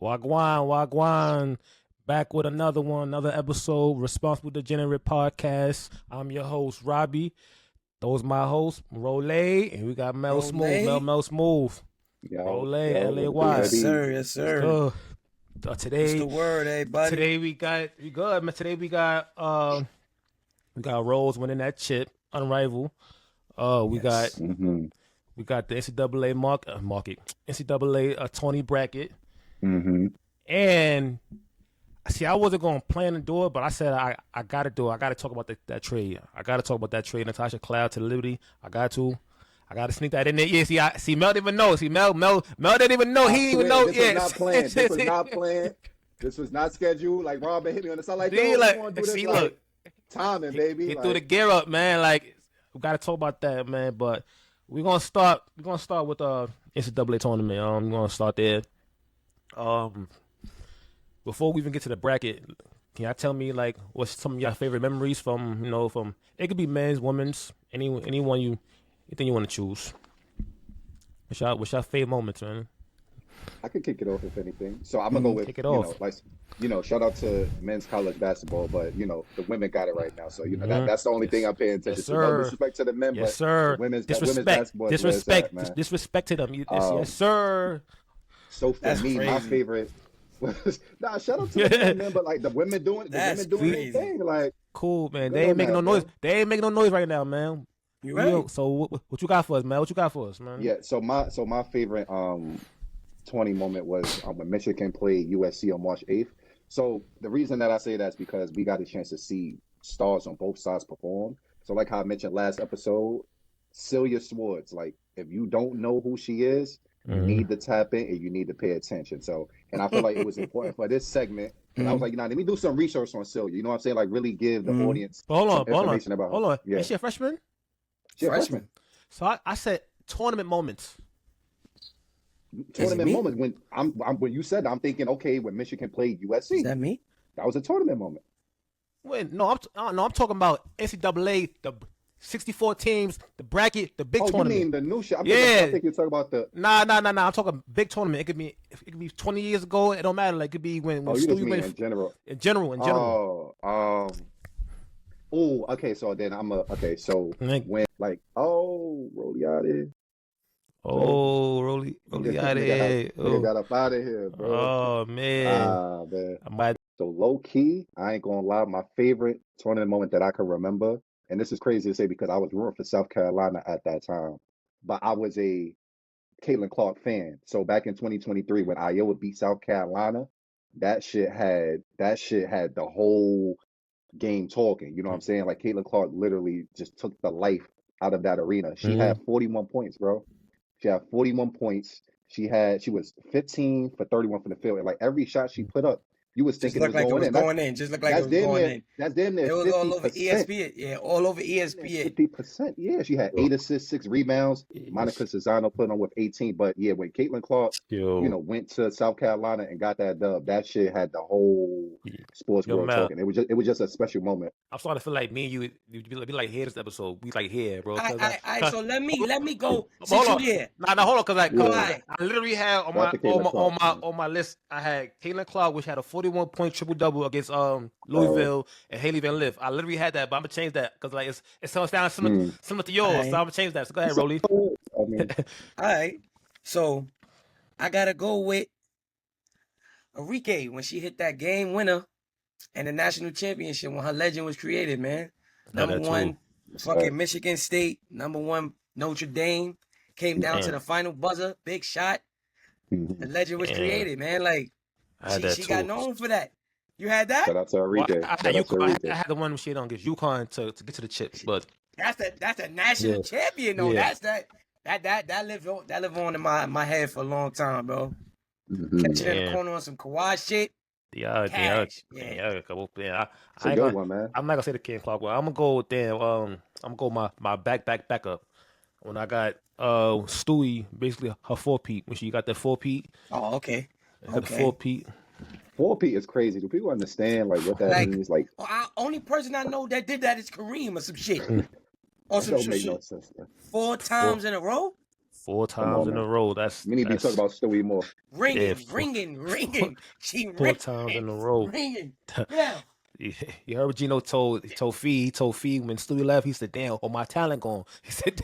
Wagwan, Wagwan. Back with another episode, Responsible Degenerate Podcast. I'm your host, Robbie. Those my hosts, Rolay, and we got Mel Smooth. Mel Smooth. Rolay, LAY. Yes, sir. Yes, sir. Good. Today, what's the word, hey, buddy? Today we good, man. Today we got Rose winning that chip, Unrivaled. We got the NCAA NCAA 20 bracket. And see, I wasn't going to plan to do it, but I said I got to do it. I got to talk about that trade. I got to talk about that trade, Natasha Cloud to Liberty. I got to sneak that in there. Yeah, see, Mel didn't even know. Mel didn't even know. He didn't even know. This was not planned. This was not planned. This was not scheduled. Like, Rob hit me on the side like, yo, we want to do this. See, like, look. Timing, baby. He threw the gear up, man. Like, we got to talk about that, man. But we're going to start with NCAA tournament. We're going to start there. Before we even get to the bracket, can y'all tell me like what's some of your favorite memories from it could be men's, women's, anything you want to choose. What's your favorite moments, man? I could kick it off if anything. So I'm gonna go with shout out to men's college basketball, but the women got it right now. So that's the only thing I'm paying attention to. No disrespect to the men, but women's basketball. Disrespect to them. Yes, sir. So for me, my favorite. Shout out to the men, but like the women doing their thing, like cool, man. They ain't making no noise. They ain't making no noise right now, man. You right? So what you got for us, man? What you got for us, man? Yeah. So my favorite 20 moment was when Michigan played USC on March 8th. So the reason that I say that is because we got a chance to see stars on both sides perform. So like how I mentioned last episode, Celia Swords. Like if you don't know who she is. You need to tap in and you need to pay attention. So, and I feel like it was important for this segment. And I was like, let me do some research on Celia. You know what I'm saying? Like really give the audience information about her. Hold on. Yeah. Is she a freshman? She's a freshman. So I said tournament moments. Tournament moments. When you said that, I'm thinking, okay, when Michigan played USC. Is that me? That was a tournament moment. Wait, no, I'm talking about NCAA, the 64 teams, the bracket, the big tournament. You mean the new shit? I think you're talking about the. Nah. I'm talking big tournament. It could be 20 years ago. It don't matter. Like it could be when you just mean in general. In general. Okay. So then So when Rolly out here. Rolly out here. Got up out of here, bro. Oh man. Man. So low key, I ain't gonna lie. My favorite tournament moment that I can remember. And this is crazy to say because I was rooting for South Carolina at that time, but I was a Caitlin Clark fan. So back in 2023, when Iowa beat South Carolina, that shit had the whole game talking. You know what I'm saying? Like Caitlin Clark literally just took the life out of that arena. She had 41 points, bro. She had 41 points. She was 15 for 31 from the field. And like every shot she put up, you was thinking it was going in. Just looked like it was going in. That's damn near 50%. It was all over ESPN. Yeah, all over ESPN. 50%. Yeah, she had 8 assists, 6 rebounds. Monica Cesano put on with 18. But yeah, when Caitlin Clark, went to South Carolina and got that dub, that shit had the whole sports world talking. It was just a special moment. I'm starting to feel like me and you'd be like here this episode. We like here, bro. So let me go. Hold on. Hold on, because I literally had on my list. I had Caitlin Clark, which had a 41-point triple-double against Louisville and Haley Van Lith. I literally had that, but I'm going to change that because like it sounds similar to yours, so I'm going to change that. So go ahead, Rolly. All right. So I got to go with Enrique when she hit that game winner and the national championship when her legend was created, man. Number one, fucking Michigan State. Number one, Notre Dame. Came down to the final buzzer. Big shot. The legend was created, man. Like, she got known for that. You had that? Shout out to Enrique. I had the one when she don't get UConn to get to the chips, but that's a national champion though. Yeah. That live on in my head for a long time, bro. Catching in the corner on some Kawhi shit. Yeah. It's a good one, man. I'm not gonna say the King Clark one. I'm gonna go I'm gonna go my backup. When I got Stewie, basically her 4-peat when she got that 4-peat. Oh, okay. The 4-peat. 4-peat is crazy. Do people understand like what that means? Like, only person I know that did that is Kareem or some shit. Or some shit. No sense, 4 times in a row. 4 times in a row. That's we need to be talking about Stewie more. Ringing. She four ringing. times in a row. Ringing. Yeah. You heard what Gino told Fee. He told Fee when Stewie left. He said, "Damn, all my talent gone." He said,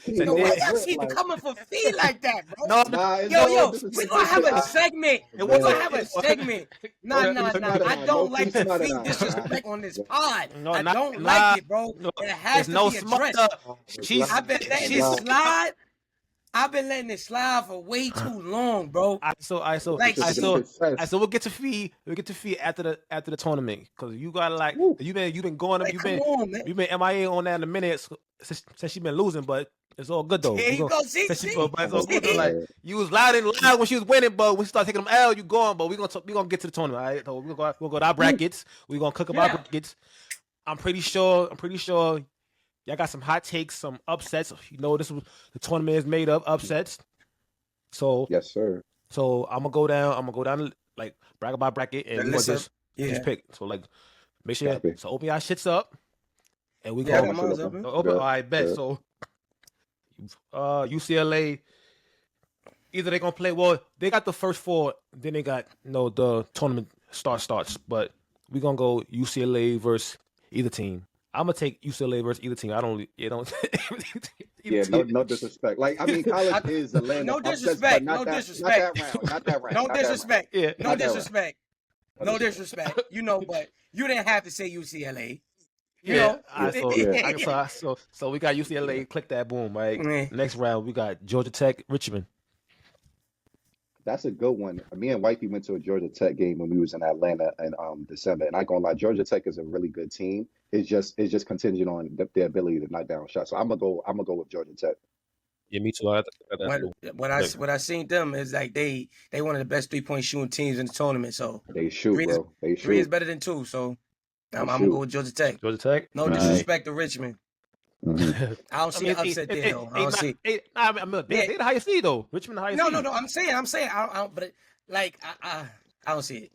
Yo, why y'all keep coming for Fee like that, bro? Nah, yo, we gonna have a segment. We're gonna have a segment. Nah. I don't like the Fee disrespect on this pod. I don't like it, bro. It has to be addressed. I've been letting it slide. I've been letting it slide for way too long, bro. So we'll get to Fee. We'll get to Fee after the tournament because you got you've been going up. You've been MIA on that in a minute since you've been losing, but it's all good though. There you go. See. It's all good though. Like you was loud when she was winning, but when she started taking them L, you going. But we gonna get to the tournament. All right, so we'll go to our brackets. We gonna cook up our brackets. I'm pretty sure. Y'all got some hot takes, some upsets. You know, the tournament is made of upsets. So yes, sir. So I'm gonna go down like bracket by bracket, and we're gonna just pick. So like, make sure. So open y'all shits up, and we go. Open. All right, bet. So, UCLA. Either they gonna play. Well, they got the first 4. Then they got the tournament starts. But we gonna go UCLA versus either team. I'm gonna take UCLA versus either team. I don't. No disrespect. Like I mean, college is a land. No disrespect. Not that round. No disrespect. Yeah. No disrespect. No disrespect. But you didn't have to say UCLA. So we got UCLA. Click that, boom. Right. Next round we got Georgia Tech, Richmond. That's a good one. Me and Wifey went to a Georgia Tech game when we was in Atlanta in December, and I gonna lie, Georgia Tech is a really good team. It's just contingent on their ability to knock down shots. So I'm gonna go with Georgia Tech. Yeah, me too. What I seen them is like they one of the best 3-point shooting teams in the tournament. So they shoot, bro. They shoot. 3 is better than 2. So I'm gonna go with Georgia Tech. Georgia Tech. No disrespect to Richmond. Mm-hmm. I don't see an upset there, though. I don't see. They the highest seed, though. Richmond the highest seed. No. I'm saying. But I don't see it.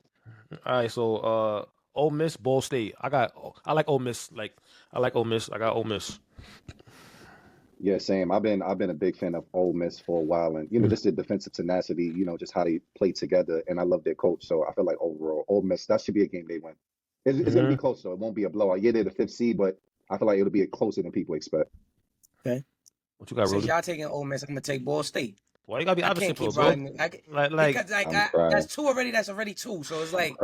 All right, so Ole Miss, Ball State. I like Ole Miss. I like Ole Miss. I got Ole Miss. Yeah, same. I've been a big fan of Ole Miss for a while, and just their defensive tenacity. Just how they play together, and I love their coach. So I feel like overall, Ole Miss, that should be a game they win. It's gonna be close, though. It won't be a blowout. Yeah, they're the 5th seed, but I feel like it'll be closer than people expect. Okay. What you got, Since y'all taking Ole Miss, I'm gonna take Ball State. Why you gotta be opposite, bro? Because that's 2 already. That's already 2. So it's like,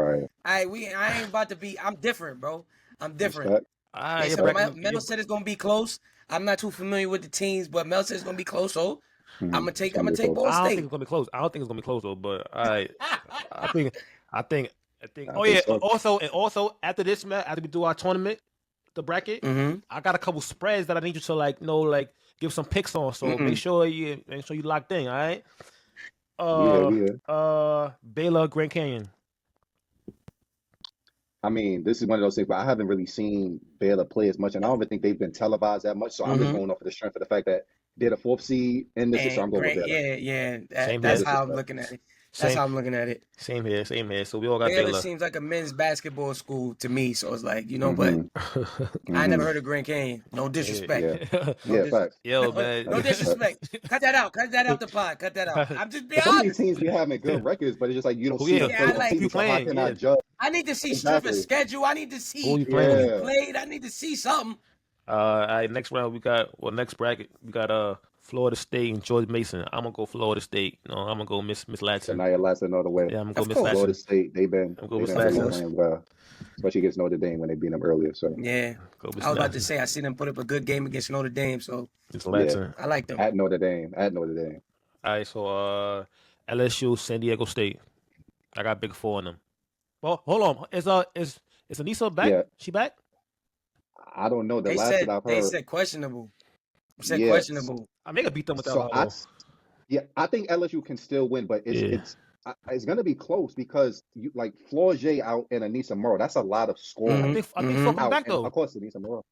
I ain't about to be. I'm different, bro. I'm different. Mel said it's gonna be close. I'm not too familiar with the teams, but Mel said it's gonna be close. So I'm gonna take Ball State. I don't think it's gonna be close. I don't think it's gonna be close though. But I think. Oh yeah. Also after this match, after we do our tournament, the bracket, I got a couple spreads that I need you to give some picks on. So make sure you locked in. All right. Baylor, Grand Canyon. I mean, this is one of those things, but I haven't really seen Baylor play as much, and I don't even think they've been televised that much. So I'm just going off of the strength of the fact that they're the 4th seed in this, so I'm going with Baylor. Yeah. That's how I'm looking at it. That's how I'm looking at it. Same here. So we all got Baylor. Baylor. Seems like a men's basketball school to me. So it's like, but I never heard of Grand Canyon. No disrespect. Facts. Yo, man. No disrespect. Cut that out. Cut that out the pod. Cut that out. I'm just being honest. Some of these teams be having good records, but it's just like you don't see who playing. I need to see strength of schedule. I need to see who played. I need to see something. All right, next round next bracket we got Florida State and George Mason. I'm gonna go Florida State. No, I'm gonna go Miss Latson. Now Latson all the way. Yeah, I'm gonna go Miss Latson. Florida State, they've been playing well, especially against Notre Dame when they beat them earlier. So yeah, I was about to say I see them put up a good game against Notre Dame. So it's Latson. I like them at Notre Dame. All right, so LSU, San Diego State. I got big 4 on them. Well, hold on. Is Anissa back? Yeah. She back? I don't know. Last that I've heard, they said questionable. Questionable. I may have beat them with that. I think LSU can still win, but it's going to be close because you like Florget out and Anissa Morrow. That's a lot of scoring. I think Flo come back though. Of course, Anissa Morrow.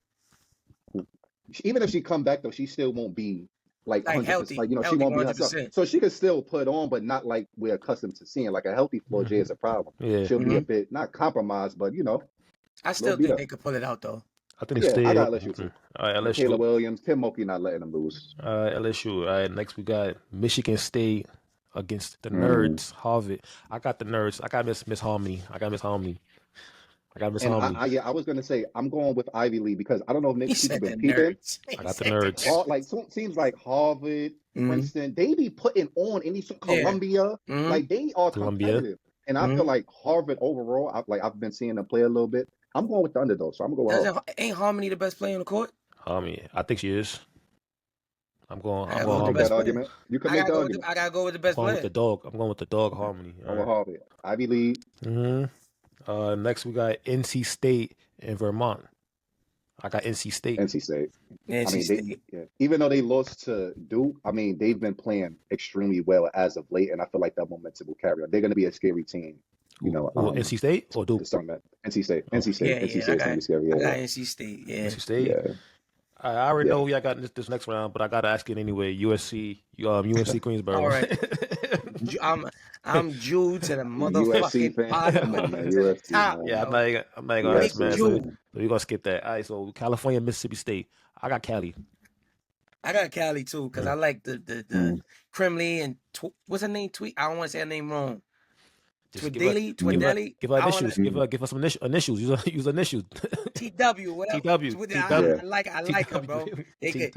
Even if she come back though, she still won't be like healthy. Like she won't be herself. So she can still put on, but not like we're accustomed to seeing. Like a healthy Florget is a problem. Yeah. She'll be a bit not compromised, but I still think they could pull it out though. I think they Yeah, stay. I got LSU too. All right, Caleb LSU. Williams, Tim Mulkey not letting them lose. All right, LSU. All right, next we got Michigan State against the Mm. Nerds, Harvard. I got the Nerds. I got Miss Harmony. I got Miss Harmony. And I was gonna say I'm going with Ivy League because I don't know if people been peeping. I got the Nerds. Like seems like Harvard, Princeton, they be putting on any Columbia, like they are competitive. And I feel like Harvard overall, I've been seeing them play a little bit. I'm going with the underdog, so I'm gonna go with Ain't Harmony the best player on the court? Harmony, I think she is. I'm going Harmony. That argument. You can make the argument. I gotta go with the best player. With the dog. I'm going with the dog, Harmony. I'm with Harvard. Ivy League. Next we got NC State and Vermont. I got NC State. NC State. Even though they lost to Duke, I mean, they've been playing extremely well as of late, and I feel like that momentum will carry on. They're going to be a scary team. You know, NC State or Duke? NC State. NC State. NC State's going to be scary. I got NC State. Yeah. NC State. Yeah. I already know who I got in this next round, but I gotta ask it anyway. UNC Queensboro. All right. I'm Jew to the motherfucking top. Yeah, I'm not gonna ask, man. So we're gonna skip that. All right, so California, Mississippi State. I got Cali. I got Cali too, because I like the Kremlin and what's her name? I don't want to say her name wrong. Twideli. Give her initials. Give her some initials. Use initials. TW. Whatever. I like her, bro. They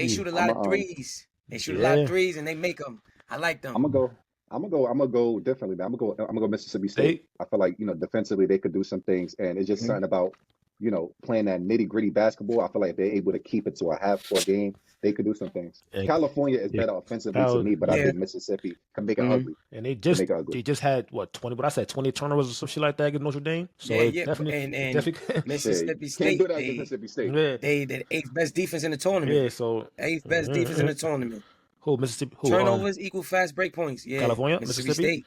shoot a lot of threes. They shoot a lot of threes and they make them. I like them. I'm gonna go differently, man. I'm gonna go Mississippi State. I feel like defensively they could do some things, and it's just something about playing that nitty gritty basketball. I feel like if they're able to keep it to a half-court game, they could do some things. California is better offensively to me, but I think Mississippi can make it ugly. And they just had 20. What I said, 20 turnovers or some shit like that against Notre Dame. So definitely Mississippi State. Can't do that Mississippi State. They the 8th best defense in the tournament. Yeah, so 8th best defense in the tournament. Who Mississippi? Turnovers equal fast break points. Yeah, California, Mississippi State.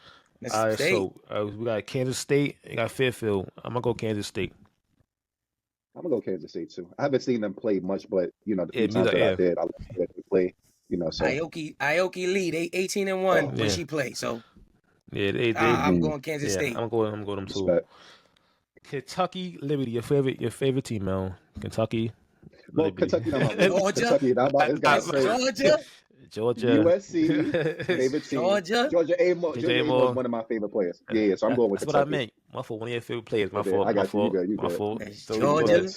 All right, so we got Kansas State. You got Fairfield. I'm gonna go Kansas State. I'm gonna go Kansas State too. I haven't seen them play much, but the few times that I did, I like that they play. So Aoki Lee, they 18-1 when she played. So I'm going Kansas State. I'm going them too. Kentucky Liberty, your favorite team, man. Kentucky. Well, Kentucky, Georgia, USC, favorite team. Georgia A. Moore is one of my favorite players. Yeah, so I'm going with Kentucky. That's what I meant. My fault. One of your favorite players. My fault. I got you. My fault. Georgia.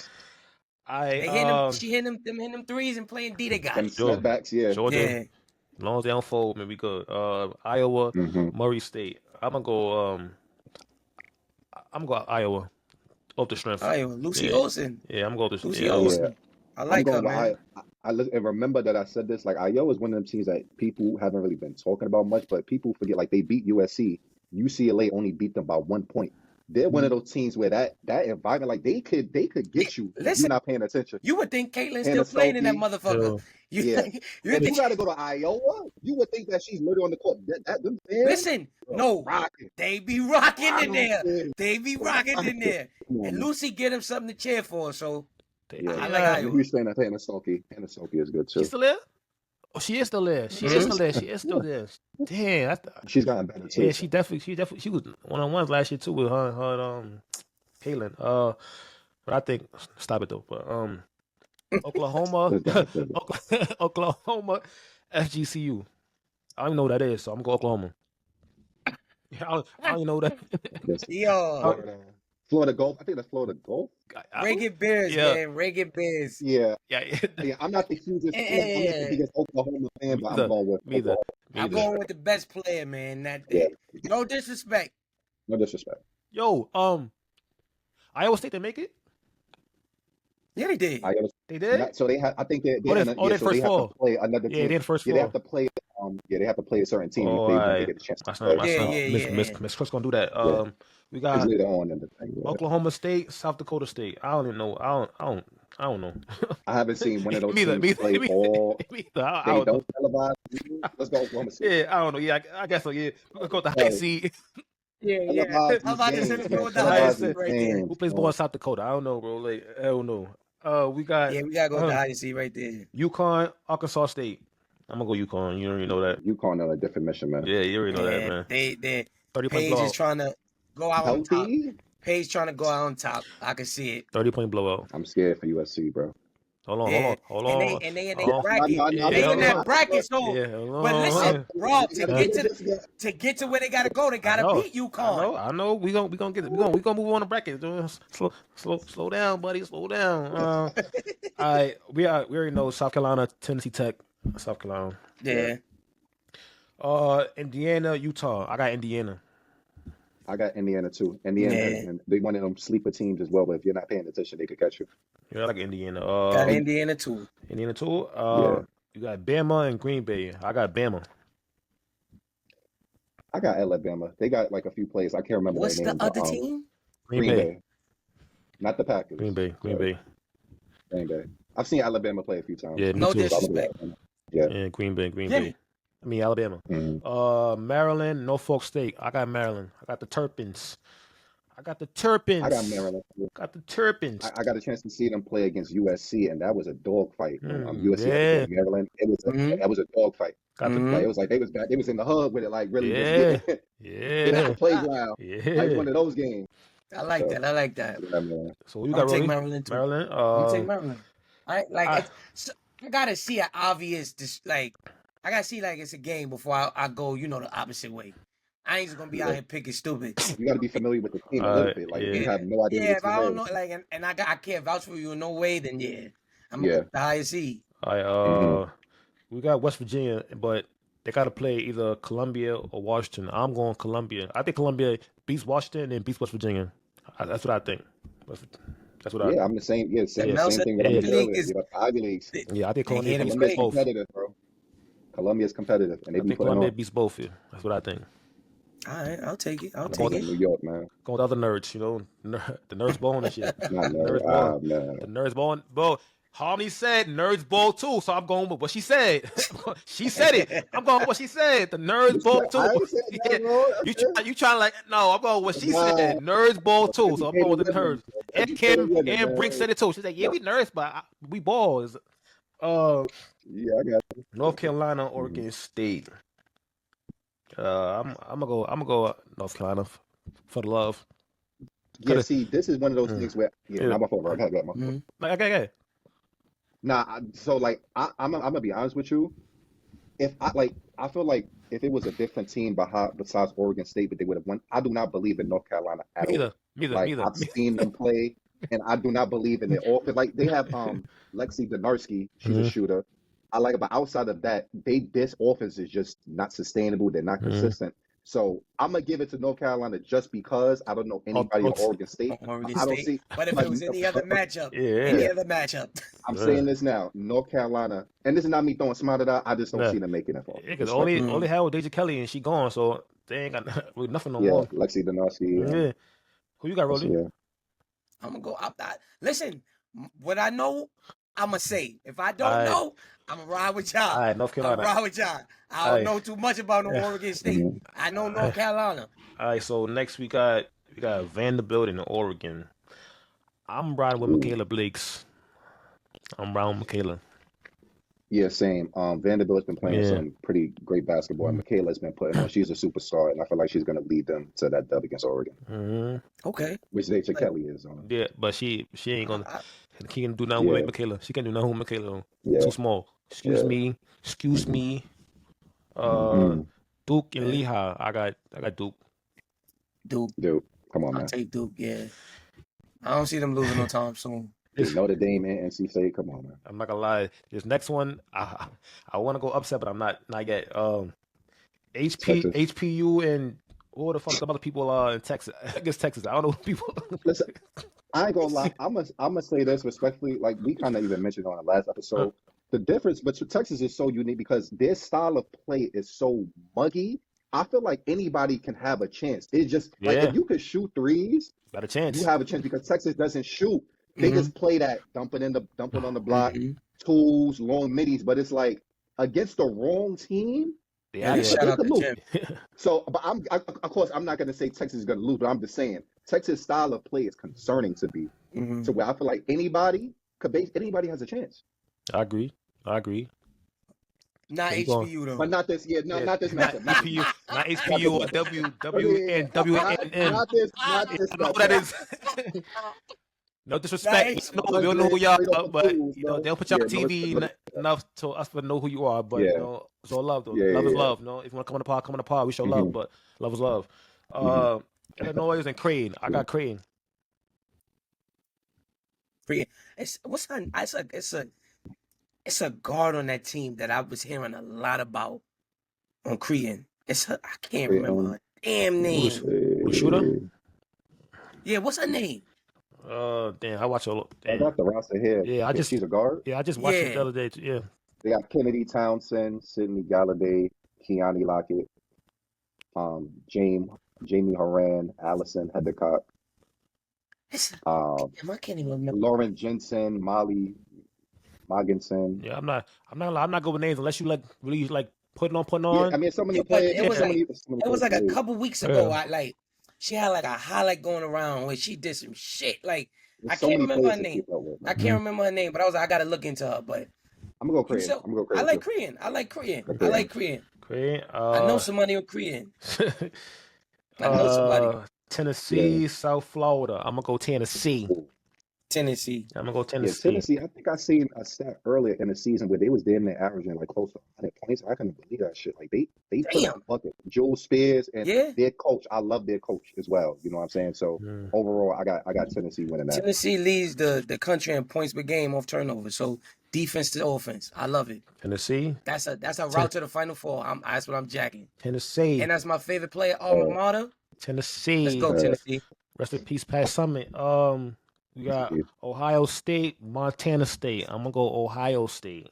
She hitting them threes and playing D. They got them snapbacks. Yeah. Georgia. Yeah. As long as they don't fold, man, we good. Iowa, Murray State. I'm gonna go Iowa. Off the strength. Iowa, Lucy Olsen. Yeah, I'm going to Lucy Olsen. I like her, man. I remember that I said this. Like, Iowa is one of them teams that people haven't really been talking about much, but people forget. Like, they beat USC. UCLA only beat them by 1 point. They're one of those teams where that environment, like they could get you. Listen, you're not paying attention. You would think Caitlin's still playing in that motherfucker. You got to go to Iowa. You would think that she's literally on the court. Listen, no, they be rocking in there. They be rocking in there. And Lucy get him something to cheer for. So I like Iowa. You're saying that Hannah Stokey is good too. She's still there? Oh, she is still there. She is still there. Damn, she's gotten better too. Yeah, she definitely she was one-on-ones last year too with her Caitlin. But I think stop it though. But Oklahoma, FGCU. I don't even know what that is, so I'm going Oklahoma. I don't even know that. Florida Gulf. I think that's Florida Gulf. Reagan Bears, man. Reagan Bears. Yeah. I'm not the hugest Oklahoma fan, but I'm going with Oklahoma. I'm going with the best player, man. No disrespect. No disrespect. Yo, Iowa State, they make it? Yeah, they did. They did. So they have. I think they first four. Play another team. Yeah, they're first four. They have to play. They have to play a certain team if they get a chance. Miss Chris gonna do that. We got later on in the thing, Oklahoma State, South Dakota State. I don't even know. I don't know. I haven't seen one of those teams play all. They don't televise. Let's go Oklahoma State. Yeah, I don't know. Yeah, I guess so. Yeah, let's go with the high seed. Yeah. How about this? Go with the high seed right there. Who plays ball in South Dakota? I don't know, bro. Like, I don't know. We gotta go with the high seed right there. UConn, Arkansas State. I'm gonna go UConn. You already know that. UConn on a different mission, man. Yeah, you already know that, man. They 30 Paige is trying to go out on top. Page trying to go out on top. I can see it. 30-point blowout. I'm scared for USC, bro. Hold on. And they in their bracket. No, They in that bracket, so. hold But on. listen, Rob, to get to where they gotta go, they gotta beat UConn. I know. We gonna get it. We gonna move on the bracket. Slow down, buddy. Slow down. All right. We already know South Carolina, Tennessee Tech, South Carolina. Yeah. Indiana, Utah. I got Indiana. I got Indiana too. And they one of them sleeper teams as well. But if you're not paying attention, they could catch you. Yeah, I like Indiana. Got Indiana too. Indiana too. Yeah. You got Bama and Green Bay. I got Bama. I got Alabama. They got like a few plays. I can't remember What's their names. the other team? Green Bay. Not the Packers. Green Bay. I've seen Alabama play a few times. Yeah, me No too. disrespect. Yeah. Green Bay. I mean Alabama. Maryland, Norfolk State. I got Maryland. I got the Terrapins. I got Maryland. Got the Terrapins. I got a chance to see them play against USC, and that was a dogfight. USC yeah. Maryland. That was a dogfight. Got the, Like, it was like they was back. They was in the hub with it, like really. Yeah. Get out the playground. Yeah. Like one of those games. I like that. Yeah, man. So you got I'll take Maryland too. Maryland. I'll take Maryland. I gotta see an obvious, I gotta see like it's a game before I go, the opposite way. I ain't just gonna be out here picking stupid. You got to be familiar with the team a little bit. Like you have no idea. Yeah, if I don't know, like, and I can't vouch for you in no way, then I'm gonna get the highest seed. We got West Virginia, but they got to play either Columbia or Washington. I'm going Columbia. I think Columbia beats Washington and beats West Virginia. That's what I think. That's what I'm the same. Yeah, same thing. Ivy Leagues. Yeah, I think Columbia beats both. Competitive, bro. Columbia's competitive, and they be putting Columbia on. beats both. Yeah. That's what I think. All right, I'll take it. New York, man. Going with other nerds, the nerds ball and shit. The nerds ball, bro. Harmony said nerds ball too, so I'm going with what she said. She said it. I'm going with what she said. The nerds ball too. You trying like no? I'm going with what she said. Nerds ball too, so I'm going with the nerds. And Kim and Brink said it too. She's like, yeah, we nerds, but we balls. Yeah, I got it. North Carolina, Oregon State. I'm gonna go North Carolina for the love. Yeah, see, this is one of those things where not my fault, bro. I got my fault. Okay. Nah, so like I'm gonna be honest with you. I feel like if it was a different team besides Oregon State, but they would have won. I do not believe in North Carolina at all. Neither. I've seen them play, and I do not believe in it. Like they have Lexi Donarski, she's a shooter. I like it, but outside of that, this offense is just not sustainable. They're not consistent. So I'm gonna give it to North Carolina just because I don't know anybody on Oregon State. I don't see. But if it was any other matchup, I'm saying this now, North Carolina, and this is not me throwing smart at that. I just don't see them making it far. Yeah, because only had with Deja Kelly and she gone, so they ain't got nothing no more. Yeah, Lexi Donarski. Yeah. Who you got, Rolly? Yeah. I'm gonna go up that. Listen, what I know, I'm gonna say. If I don't know, I'm gonna ride with y'all. All right, North Carolina. I'm ride with y'all. I don't know too much about Oregon State. I know North Carolina. All right, so next we got Vanderbilt and Oregon. I'm riding with Michaela Blakes. I'm riding with Michaela. Yeah, same. Vanderbilt's been playing some pretty great basketball, and Michaela's been putting on. She's a superstar, and I feel like she's going to lead them to that dub against Oregon. Okay. Which Deja Kelly is on. Yeah, but she ain't gonna. She can do nothing with Michaela. She can do nothing with Michaela. Too small. Excuse me. Duke and Lehigh. I got Duke. Duke. Come on, man. I'll take Duke. Yeah. I don't see them losing no time soon. Notre Dame and NC State. Come on, man. I'm not gonna lie. This next one, I want to go upset, but I'm not yet. HPU and what the fuck some other people are in Texas. I guess Texas. I don't know people. Listen, I ain't gonna lie. I'm gonna say this respectfully. Like we kind of even mentioned on the last episode, the difference between Texas is so unique because their style of play is so muggy. I feel like anybody can have a chance. It's just like if you could shoot threes, got a chance. You have a chance because Texas doesn't shoot. They just play that dump it on the block, tools, long middies. But it's like against the wrong team. So, but of course I'm not going to say Texas is going to lose, but I'm just saying Texas style of play is concerning to me. So where I feel like anybody has a chance. I agree. Not So you going? HBU though. But not this. Yeah, not this Not matchup. HPU, not HPU or WNWNN. Not this I don't know what that matchup. is. No Not disrespect. We don't know who 100 y'all straight up are, the but fools, bro. they'll put y'all Yeah, on TV enough to us to know who you are. But yeah, it's all love though. yeah, Love is yeah. love. If you want to come on the pod, come on the pod. We show love, but love is love. Illinois and Crane. I got Crane. It's a guard on that team that I was hearing a lot about on Cretan. I can't remember her damn name. Who the shooter? Yeah, what's her name? Damn, I watch a. I got the roster here. Yeah, she's a guard. Yeah, I just watched it the other day. Yeah. They got Kennedy Townsend, Sydney Galladay, Keani Lockett, Jamie Horan, Allison Hedecock, I can't even remember. Lauren Jensen, Molly Moggensen. Yeah, I'm not good with names unless you like really like putting on. Yeah, I mean, so many players. It was like a couple weeks ago. She had like a highlight going around where she did some shit. Like I can't remember her name. I can't remember her name, but I was like, I gotta look into her. But I'm gonna go Korean. I like Korean. I like Korean. I know somebody on Korean. I know somebody. Tennessee, South Florida. I'm gonna go Tennessee. Tennessee. I'm gonna go Tennessee. Yeah, Tennessee. I think I seen a stat earlier in the season where they was damn near averaging like close to 100 points. I couldn't believe that shit. Like they put a bucket. Joel Spears and their coach. I love their coach as well. You know what I'm saying? So overall, I got Tennessee winning that. Tennessee leads the country in points per game off turnover. So defense to offense. I love it. Tennessee. That's a route to the Final Four. That's what I'm jacking. Tennessee. And that's my favorite player, alma mater. Tennessee. Let's go, Tennessee. Rest in peace, Pat Summit. We got Ohio State, Montana State. I'm gonna go Ohio State.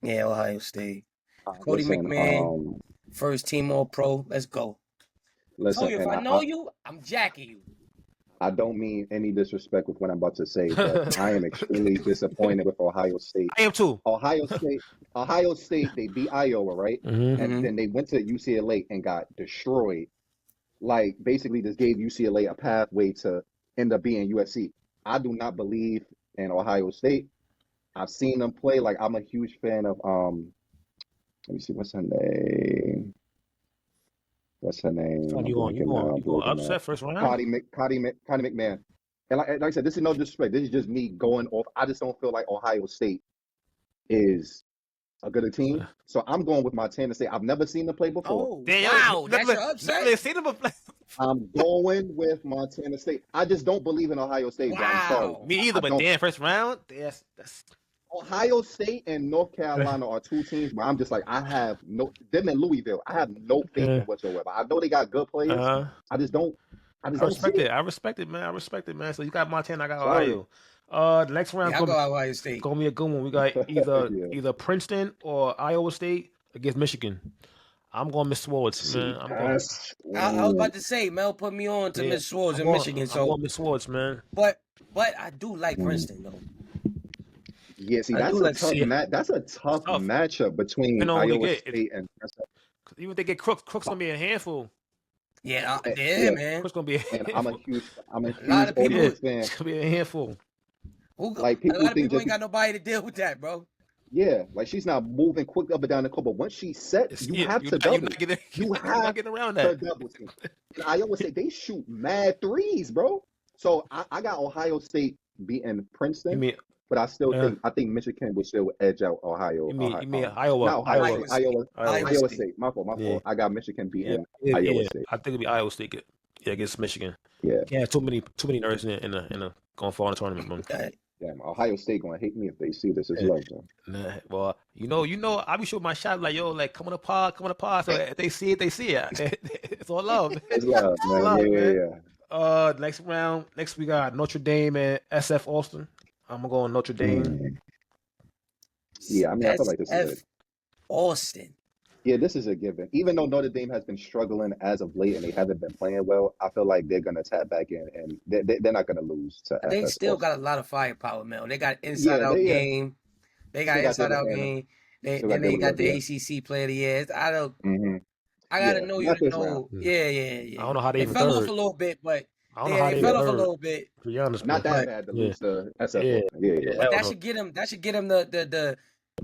Yeah, Ohio State. Cody McMahon, first team All Pro. Let's go. Listen, if I know you, I'm jacking you. I don't mean any disrespect with what I'm about to say, but I am extremely disappointed with Ohio State. I am too. Ohio State, they beat Iowa, right? And then they went to UCLA and got destroyed. Like, basically just gave UCLA a pathway to end up being USC. I do not believe in Ohio State. I've seen them play. Like, I'm a huge fan of let me see, what's her name? You going upset first round? Connie McMahon. And like I said, this is no disrespect. This is just me going off. I just don't feel like Ohio State is a good team. So I'm going with Montana State. I've never seen them play before. Oh, wow. That's your upset? Seen them play. I'm going with Montana State. I just don't believe in Ohio State. Wow. I'm sorry. Me either, but damn, first round? That's... Ohio State and North Carolina are two teams where I'm just like, them and Louisville, I have no faith in whatsoever. I know they got good players. I just don't. I respect it, man. So you got Montana, I got Ohio. The next round I'll go Ohio State. Gonna be a good one. We got either Princeton or Iowa State against Michigan. I'm going Miss Swords, man. I was about to say, Mel put me on to Miss Swords in Michigan. So I'm going Miss Swords, man. But I do like Princeton though. Yeah, see, that's a tough matchup between Iowa State and Princeton. Even if they get Crooks gonna be a handful. Yeah, man. Crooks gonna be a handful. I'm a huge Oregon fan. It's gonna be a handful. A lot of people ain't got nobody to deal with that, bro. Yeah, like she's not moving quick up and down the court, but once she's set, you have to double. You have to around that. Double. Iowa State, they shoot mad threes, bro. So I got Ohio State beating Princeton. But I still think Michigan would still edge out Ohio. You mean Iowa? No, Iowa State. My fault. I got Michigan beating Iowa State. I think it'd be Iowa State against Michigan. Yeah. Yeah, too many nerds in a going far in the tournament, man. Damn, Ohio State gonna hate me if they see this as love, man. Nah, well, you know, I be shooting my shot like, yo, like come on the pod. So if they see it, they see it. It's all love. It's love, man. Yeah. Next we got Notre Dame and SF Austin. I'm gonna go on Notre Dame. Yeah, I mean, I feel like this is it. Austin. Yeah, this is a given. Even though Notre Dame has been struggling as of late and they haven't been playing well, I feel like they're gonna tap back in and they're not gonna lose to. They still got a lot of firepower, Mel. They got inside out game. They got inside out game. They got the ACC Player of the Year. I gotta know you to know. Yeah. I don't know how they fell off a little bit, but. They fell off a little bit. To be honest, not that bad to lose to SF. But that should get him the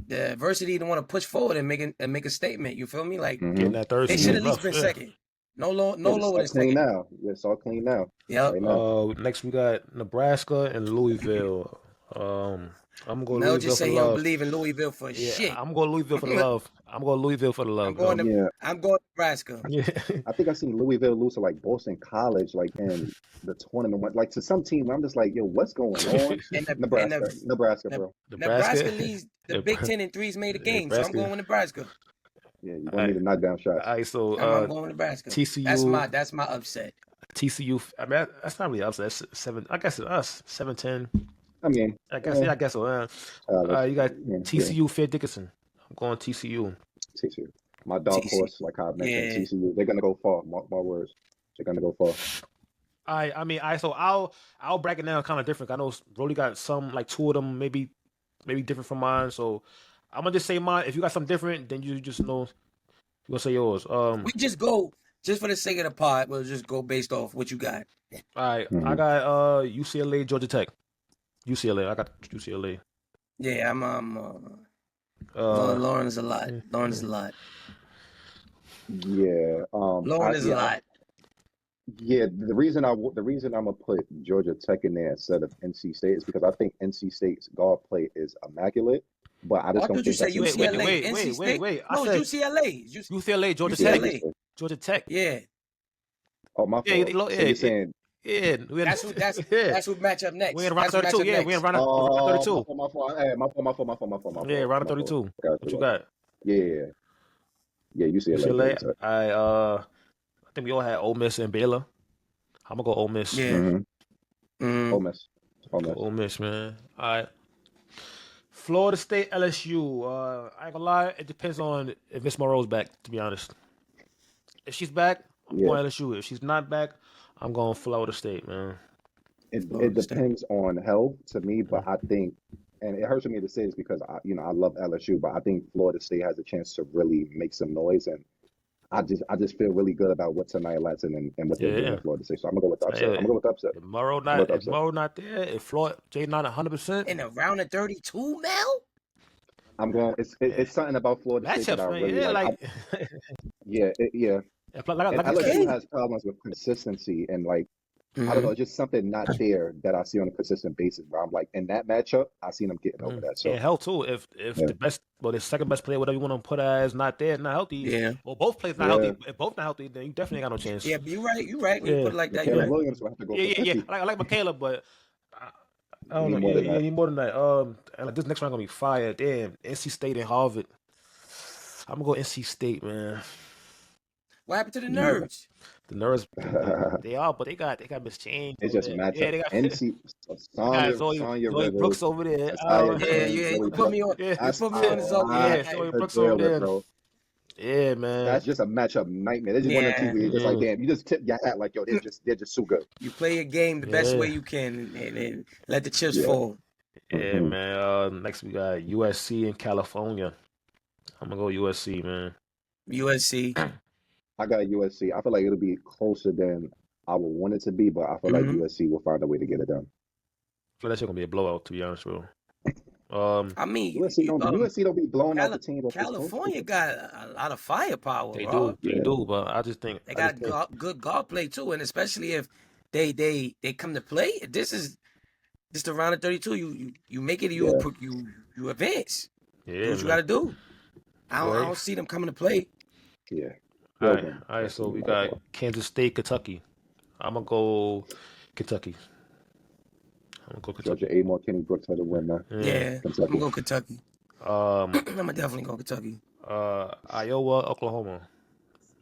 the adversity to want to push forward and make a statement. You feel me? Like Getting that third they seed should is at least rough. been Yeah. second. No lower It's all than clean second. now. It's all clean now. Yep. Right now. Next we got Nebraska and Louisville. I'm going Mel Louisville just for say the he don't love. believe in Louisville for Yeah, shit. I'm going Louisville for the love. I'm going Louisville for the love. I'm going Nebraska. Yeah. I think I seen Louisville lose to like Boston College, like in the tournament, like to some team. I'm just like, yo, what's going on? Nebraska, bro. Nebraska leads the Big Ten in threes made a game, so I'm going with Nebraska. Yeah, you're gonna need to knock down shots. All right, so I'm going with Nebraska. TCU. That's my upset. TCU. I mean, that's not really upset. That's 7. I guess it's us 7-10. I mean, I guess so. You got TCU, Fair Dickinson. I'm going TCU. TCU. My dog horse, like I mentioned, TCU. They're gonna go far. Mark my words. They're gonna go far. So I'll break it down kind of different. I know Brody got some, like 2 of them, maybe different from mine. So I'm gonna just say mine. If you got something different, then you just know you're gonna say yours. We just go for the sake of the pod. We'll just go based off what you got. All right, I got UCLA, Georgia Tech. UCLA. I got UCLA. Yeah, I'm Lauren is a lot. Lauren is a lot. Yeah. Lauren is a lot. Yeah, the reason I'm gonna put Georgia Tech in there instead of NC State is because I think NC State's guard play is immaculate, but I just don't think that's UCLA. Wait. No, it's UCLA. UCLA, Georgia Tech. Georgia Tech. Yeah. Oh, my fault. So you're saying that's who match up next. We in round 32. Yeah, we in round 32. My fault. Yeah, round 32. What you got? Yeah, UCLA. I think we all had Ole Miss and Baylor. I'm gonna go Ole Miss. Yeah. Ole Miss. Ole Miss, man. All right. Florida State, LSU. I ain't gonna lie, it depends on if Miss Monroe's back, to be honest. If she's back, I'm going LSU. If she's not back, I'm going Florida State, man. It depends on health to me, but I think, and it hurts me to say this because I love LSU, but I think Florida State has a chance to really make some noise, and I just feel really good about what tonight lesson and what they're doing at Florida State. So I'm gonna go with the upset. I'm gonna go with the upset. If Monroe not there, if Florida Jay not 100%. In a round of 32, Mel? I'm going. It's something about Florida State that I really like. LSU has problems with consistency and like I don't know, just something not there that I see on a consistent basis. But I'm like in that matchup, I seen them getting over that. So hell too. If the second best player, whatever you want to put as not there, not healthy. Well, both players not healthy. If both not healthy, then you definitely got no chance. Yeah, but you're right. When you put it like that, Caleb Williams will have to go. I like Michaela, but I don't know. You need more than that. This next round gonna be fire. Damn, NC State and Harvard. I'm gonna go NC State, man. What happened to the Nerds? The Nerds, they are, but they got Miss Change. It's just matchup. Yeah, they got NC Sonya Zoe Brooks over there. You put me on. You put me on Zoe. Zoe Brooks over there. Bro. Yeah, man. That's just a matchup nightmare. There's just one or two where you're just like, damn, you just tip your hat like, yo, they're just so good. You play your game the best way you can and let the chips fall. Yeah, man. Next we got USC in California. I'm gonna go USC, man. USC. I got USC. I feel like it'll be closer than I would want it to be, but I feel like USC will find a way to get it done. I feel that's gonna be a blowout, to be honest, bro. I mean, USC don't be blowing out the team. California got a lot of firepower. They do, but I just think they got good guard play too, and especially if they come to play. This the round of 32. You make it, you advance. Yeah, do what you got to do. I don't see them coming to play. Yeah. All right. So we got Kansas State, Kentucky. I'm gonna go Kentucky. Georgia Amore, Kenny Brooks had to win that. Yeah, I'm gonna go Kentucky. I'm gonna definitely go Kentucky. Iowa, Oklahoma.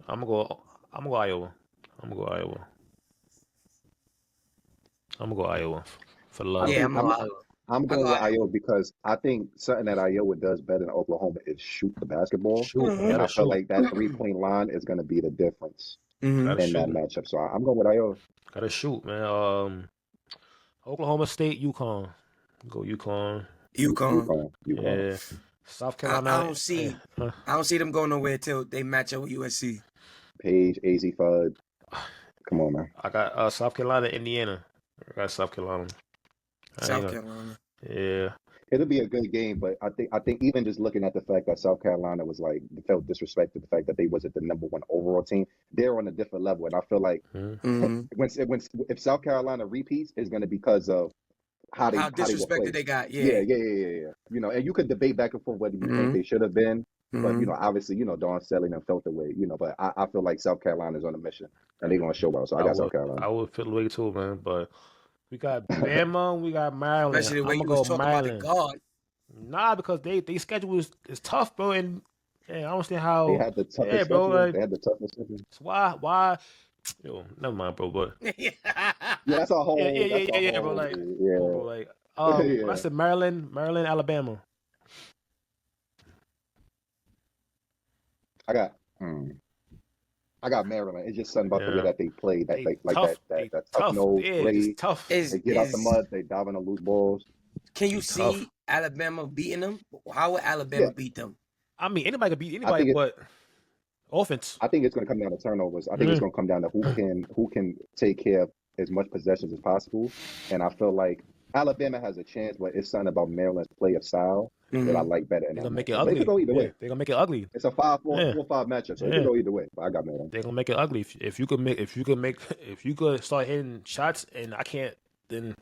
I'm gonna go Iowa. I'm gonna go Iowa for love. Yeah, I'm going with Iowa because I think something that Iowa does better than Oklahoma is shoot the basketball. And I feel like that 3-point line is going to be the difference in that matchup. So I'm going with Iowa. Gotta shoot, man. Oklahoma State, UConn. Go UConn. Yeah. South Carolina. I don't see them going nowhere till they match up with USC. Page, AZ Fudd. Come on, man. I got South Carolina, Indiana. I got South Carolina. South Carolina. Yeah. It'll be a good game, but I think even just looking at the fact that South Carolina was like felt disrespected, the fact that they wasn't the #1 overall team, they're on a different level, and I feel like Mm-hmm. if South Carolina repeats, it's going to be because of how they were disrespected played. they got. Yeah, Yeah. You know, and you could debate back and forth whether you think they should have been, but you know, obviously, you know, Dawn Staley and felt the way, you know, but I feel like South Carolina's on a mission and they're going to show out. So I got South Carolina. I would feel the way too, man. But we got Bama, we got Maryland. Especially the way I'm you gonna was go talking Maryland. about the guard. Nah, because they schedule is tough, bro, and I don't understand how. They had the toughest yeah, bro. schedule. They had the toughest schedule. Why? Yo, never mind, bro. But Yeah, that's a whole. yeah, bro. Like, bro, like, I said Maryland, Alabama. I got Maryland. It's just something about the way that they play. That they like tough, that tough nose play. Tough. They get out the mud. They dive in the loose balls. Can you see Alabama beating them? How would Alabama beat them? I mean, anybody can beat anybody, but offense. I think it's going to come down to turnovers. I think it's going to come down to who can take care of as much possessions as possible. And I feel like Alabama has a chance, but it's something about Maryland's play of style that I like better. They're gonna make it ugly. They could go either way. They're gonna make it ugly. It's a 5-4, 4-5 matchup, so it could go either way. But I got Maryland. They're gonna make it ugly. If you could start hitting shots and I can't, then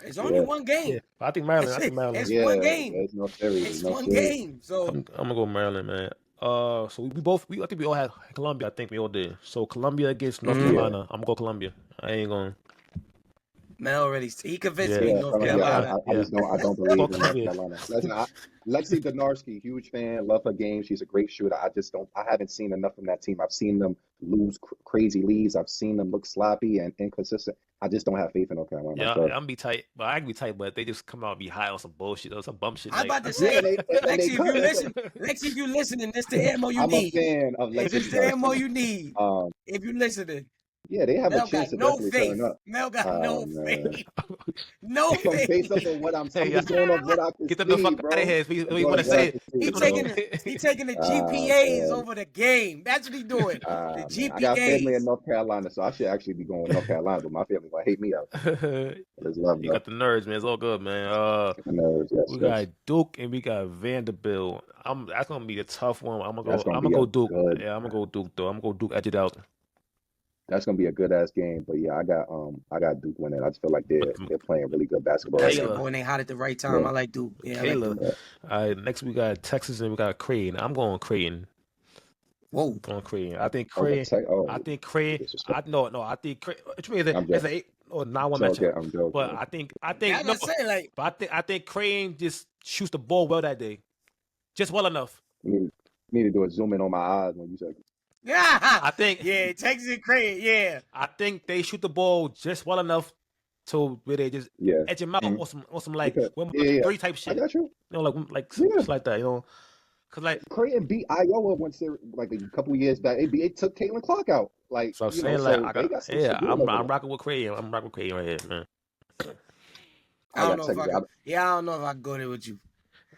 it's only one game. Yeah. I think Maryland. It's one game. It's no series. It's one game. So I'm gonna go Maryland, man. So I think we all had Columbia. I think we all did. So Columbia against North Carolina. I'm gonna go Columbia. I ain't going. Mel already he convinced me North Carolina. I don't believe in North Carolina. Listen, Lexi Donarski, huge fan, love her game. She's a great shooter. I haven't seen enough from that team. I've seen them lose crazy leads. I've seen them look sloppy and inconsistent. I just don't have faith in North Carolina. Yeah, I'm be tight. But I can be tight, but they just come out and be high on some bullshit or some bum shit. I'm about to say, Lexi, if you listening, this the ammo you need. I'm a fan of Lexi. This the ammo you need. If you listening. Yeah, they have a chance to definitely turn up. Mel got no faith. No faith. Based on what I'm saying, just going off what I can get the fuck out of here. We want to say he taking the GPAs over the game. That's what he doing. The GPAs. I got family in North Carolina, so I should actually be going to North Carolina, but my family gonna hate me out. You got the nerds, man. It's all good, man. We got Duke and we got Vanderbilt. That's gonna be a tough one. I'm gonna go Duke. Yeah, I'm gonna go Duke though. I'm gonna go Duke edge it out. That's gonna be a good ass game, but yeah, I got Duke winning. I just feel like they're playing really good basketball. When they hot at the right time, I like Duke. Yeah, All right, next we got Texas and we got Creighton. I'm going Creighton. Whoa, going Creighton. I think Creighton. I think Creighton. I think Creighton. What you mean? It's an 8 or 9-1 matchup. But I think. But I think Creighton just shoots the ball well that day, just well enough. You need to do a zoom in on my eyes when you say. Yeah, I think. Yeah, Texas and Creighton. Yeah, I think they shoot the ball just well enough to where they just edge him out on some like 3 type shit. I got you. You know, like just like that. You know, because like Creighton beat Iowa once like a couple years back. They took Caitlin Clark out. Like so I'm saying, I'm rocking with Creighton. I'm rocking with Creighton right here, man. I don't know if I can go there with you.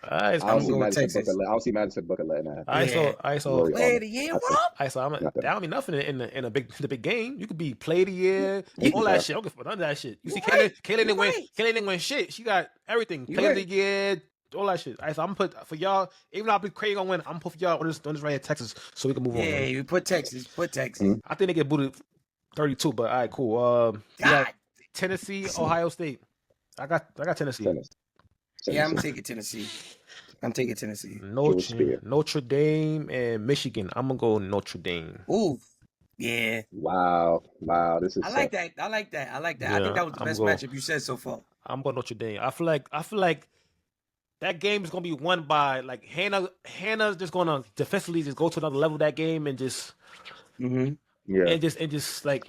I don't see Madison Booker letting that happen. I saw play of the year, Rob. That don't mean nothing in the big game. You could be play of the year, all that shit. I don't give none of that shit. You see, Kaylin didn't win shit. She got everything. Play of the year, all that shit. I'm gonna put for y'all. Even though I believe Craig gonna win, I'm gonna put for y'all on this right here, Texas, so we can move on. Yeah, you put Texas. I think they get booted 32, but all right, cool. Tennessee, Ohio State. I got Tennessee. Yeah, I'm taking Tennessee. Notre Dame and Michigan. I'm gonna go Notre Dame. Ooh, yeah. Wow. This is. I like that. Yeah, I think that was the best matchup you said so far. I'm going Notre Dame. I feel like that game is gonna be won by like Hannah's just gonna defensively just go to another level that game and just and just like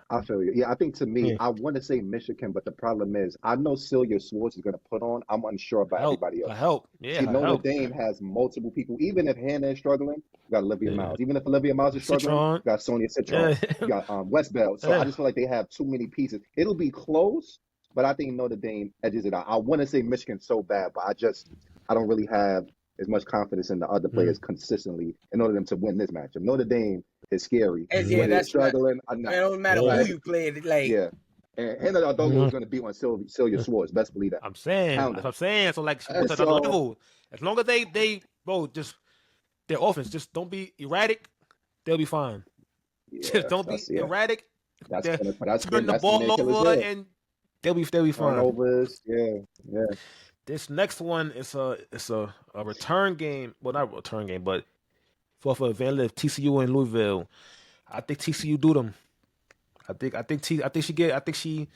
I feel you. Yeah, I think to me, I want to say Michigan, but the problem is, I know Celia Swartz is going to put on. I'm unsure about everybody else. Notre Dame has multiple people. Even if Hannah is struggling, you got Olivia Miles. Even if Olivia Miles is struggling, you got Sonia Citron. You got West Bell. So I just feel like they have too many pieces. It'll be close, but I think Notre Dame edges it out. I want to say Michigan so bad, but I don't really have as much confidence in the other players consistently in order for them to win this matchup. Notre Dame is scary. When they're struggling. It don't matter who you play. And Hannah Ardoga was going to beat on Celia Swords. Best believe that. I'm saying. Pound That's it. what I'm saying. So like, but to another level. As long as they bro, just their offense, just don't be erratic. They'll be fine. Yeah, Just don't be erratic. That's turn the ball over and they'll be fine. Turnovers, yeah. This next one is a return game. Well, not a return game, but for Van Lift, TCU and Louisville. I think TCU do them. I think she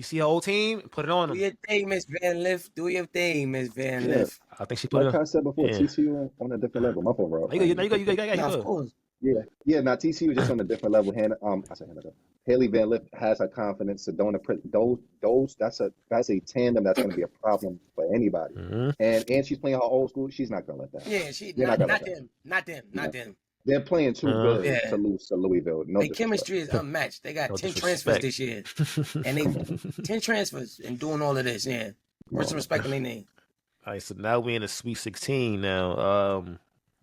see her old team and put it on them. Do your thing, Miss Van Lift. Do your thing, Miss Van Lift. I think she put it. Like I said before, TCU on a different level. My fault, bro. You got of course. Yeah. Now TCU just on a different level. Haley Van Lift has her confidence. Sedona, those that's a tandem that's going to be a problem for anybody. And she's playing her old school. She's not going to let that. Yeah, not them. They're playing too good to lose to Louisville. No, their chemistry is unmatched. They got 10 transfers this year, and they 10 transfers and doing all of this. Yeah, put some respect on their name. All right, so now we're in the Sweet 16. Now,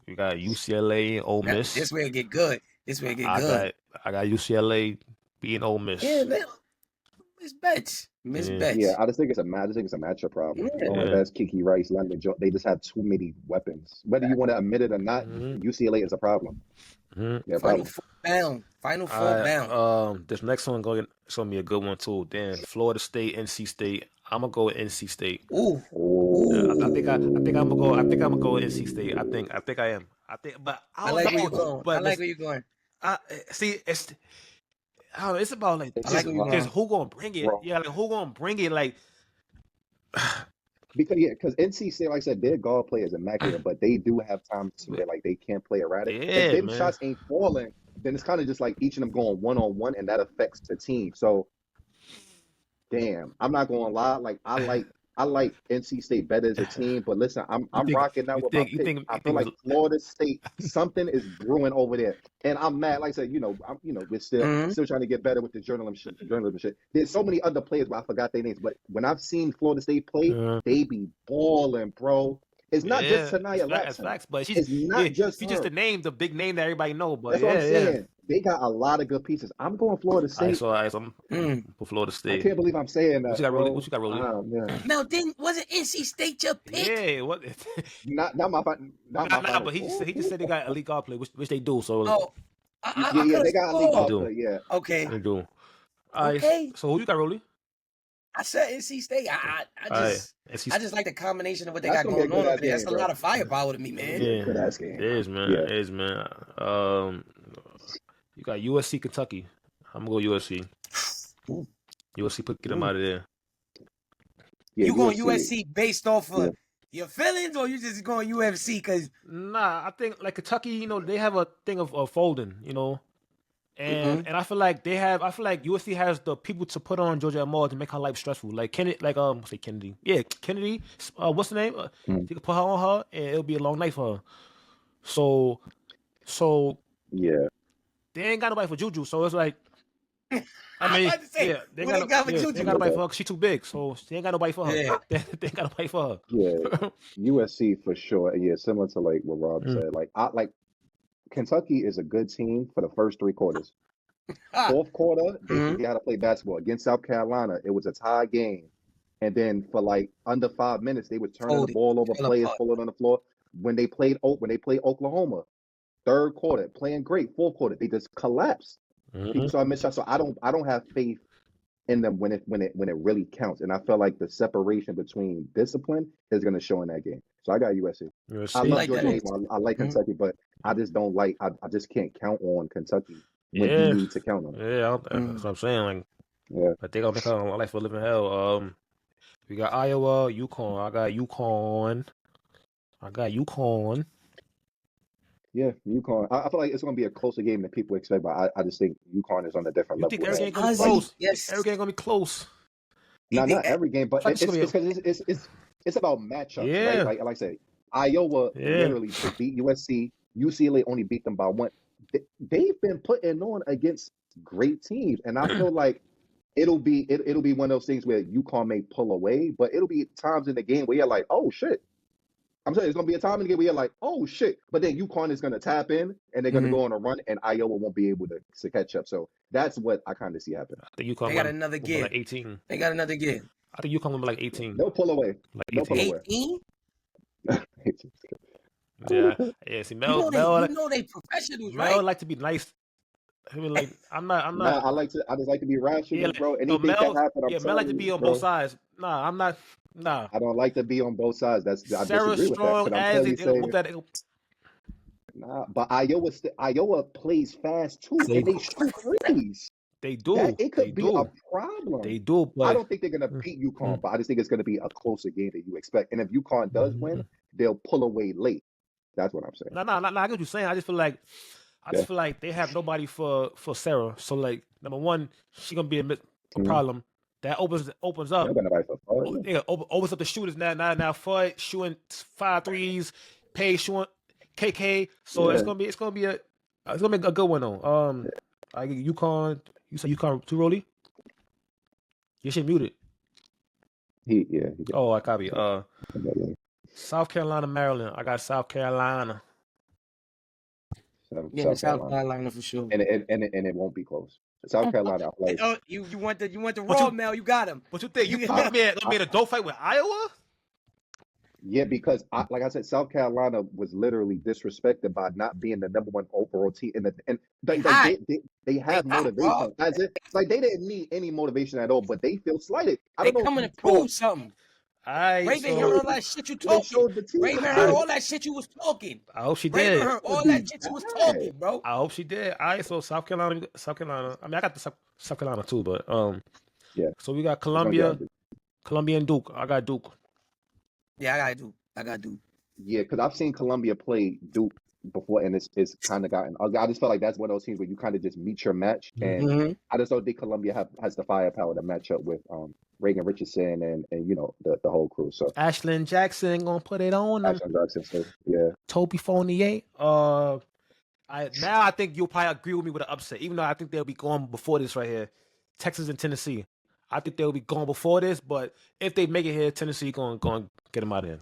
we got UCLA, Ole Miss. This way it get good. I got UCLA beating Ole Miss. Yeah, man. Miss Betts. Yeah, I just think it's a matchup problem. That's Kiki Rice, London Jones. They just have too many weapons. Whether you want to admit it or not, UCLA is a problem. Yeah, Final four down. This next one going to be a good one too. Then Florida State, NC State. I'm gonna go with NC State. Ooh. I think I'm gonna go with NC State. I think I am. But I like where you're going. I like where you're going. See, it's about like because who gonna bring it? Yeah, like who gonna bring it? Like because NC State, like I said, their guard play is immaculate, but they do have times where like they can't play erratic. If them shots ain't falling, then it's kind of just like each of them going 1-on-1, and that affects the team. So, damn, I'm not gonna lie. Like I like NC State better as a team, but listen, I'm rocking out with my pick. I feel like Florida State, something is brewing over there, and I'm mad. Like I said, we're still trying to get better with the journalism shit. There's so many other players, but I forgot their names. But when I've seen Florida State play, they be balling, bro. It's not just Tanaya Laxton. But she's just the name, the big name that everybody know. But that's what I'm saying. They got a lot of good pieces. I'm going Florida State. I'm for Florida State. I can't believe I'm saying that. What you got, Rolly? Now, wasn't NC State your pick? Yeah, what? not my but he just said they got elite guard play, which they do. So they got elite guard play. Yeah, okay, they do. Okay. So who you got, Rolly? I said NC State. I just like the combination of what they got going on up there. That's a lot of firepower to me, man. Yeah, it is, man. It is, man. You got USC, Kentucky. I'm gonna go USC. USC, get them out of there. Yeah, you going USC based off of your feelings, or you just going UFC? Cause I think like Kentucky, they have a thing of folding, and I feel like USC has the people to put on Georgia Moore to make her life stressful. Like Kennedy, Kennedy. What's the name? You can put her on her, and it'll be a long night for her. So yeah. They ain't got nobody for Juju, so it's like, they ain't got nobody for her. She too big, so they ain't got nobody for her. Yeah. They ain't got nobody for her. Yeah, USC for sure. Yeah, similar to like what Rob said. Like Kentucky is a good team for the first 3 quarters. Fourth quarter, they forget how to play basketball. Against South Carolina, it was a tie game, and then for like under 5 minutes, they were turning the ball over, players pulling on the floor. When they played Oklahoma. Third quarter, playing great. Fourth quarter, they just collapsed. People saw missed shots. So I don't have faith in them when it really counts. And I feel like the separation between discipline is going to show in that game. So I got USC. I love Georgia. I like Kentucky, but I just don't like. I just can't count on Kentucky when you need to count on them. Yeah, that's what I'm saying. Like, I think I'll make her life for living hell. We got Iowa, UConn. I got UConn. Yeah, UConn. I feel like it's going to be a closer game than people expect, but I just think UConn is on a different level. You think every game going to be close? Yes. Every game going to be close. Not every game, but it's about matchups. Yeah. Right? Like I said, Iowa literally beat USC. UCLA only beat them by 1. They've been putting on against great teams, and I feel like it'll be one of those things where UConn may pull away, but it'll be times in the game where you're like, oh shit. I'm saying it's gonna be a time in the game where you're like, oh shit, but then UConn is gonna tap in and they're gonna go on a run, and Iowa won't be able to catch up. So that's what I kind of see happen. I think UConn they got another gear. Like 18. They got another gear. I think UConn will be like 18. They'll pull away. Like They'll pull away. 18? Yeah. See, Mel, you know they professionals, right? Mel like to be nice. I mean, like I'm not. Nah, I just like to be rational, bro. Anything Mel, can happen. Mel like to be on both sides. Nah, I'm not. Nah. I don't like to be on both sides. I Sarah disagree Strong with that. as Nah, but Iowa plays fast too, and they shoot threes. They do. It could be a problem. They do, but I don't think they're gonna beat UConn, but I just think it's gonna be a closer game than you expect. And if UConn does win, they'll pull away late. That's what I'm saying. No, I get what you're saying. I just feel like they have nobody for Sarah. So like, number one, she gonna be a problem. That opens up. Opens up the shooters now. Floyd shooting 5 threes, Pay shooting KK. So it's gonna be a good one though. I get UConn. You said UConn too, Rolly? You should mute it. Oh, I copy. South Carolina, Maryland. I got South Carolina. South Carolina for sure. And it won't be close. South Carolina. You want the raw, Mel? You got him. What you think? You gonna be in a dope fight with Iowa? Yeah, because like I said, South Carolina was literally disrespected by not being the number 1 overall team, and they have motivation. Like they didn't need any motivation at all, but they feel slighted. They coming to prove something. Raven heard all that shit you talking. Raven heard all that shit you was talking. I hope she did. Raven heard all that shit you was talking, bro. I hope she did. All right, so South Carolina. I mean, I got the South Carolina too, but yeah. So we got Columbia and Duke. I got Duke. Yeah, I got Duke. Yeah, because I've seen Columbia play Duke before, and it's kind of gotten. I just felt like that's one of those teams where you kind of just meet your match, and I just don't think Columbia has the firepower to match up with Reagan Richardson and the whole crew. So Ashlyn Jackson gonna put it on them. Ashlyn Jackson, so, yeah. Toby Fournier. I think you'll probably agree with me with an upset, even though I think they'll be going before this right here. Texas and Tennessee. I think they'll be going before this, but if they make it here, Tennessee going get them out of here.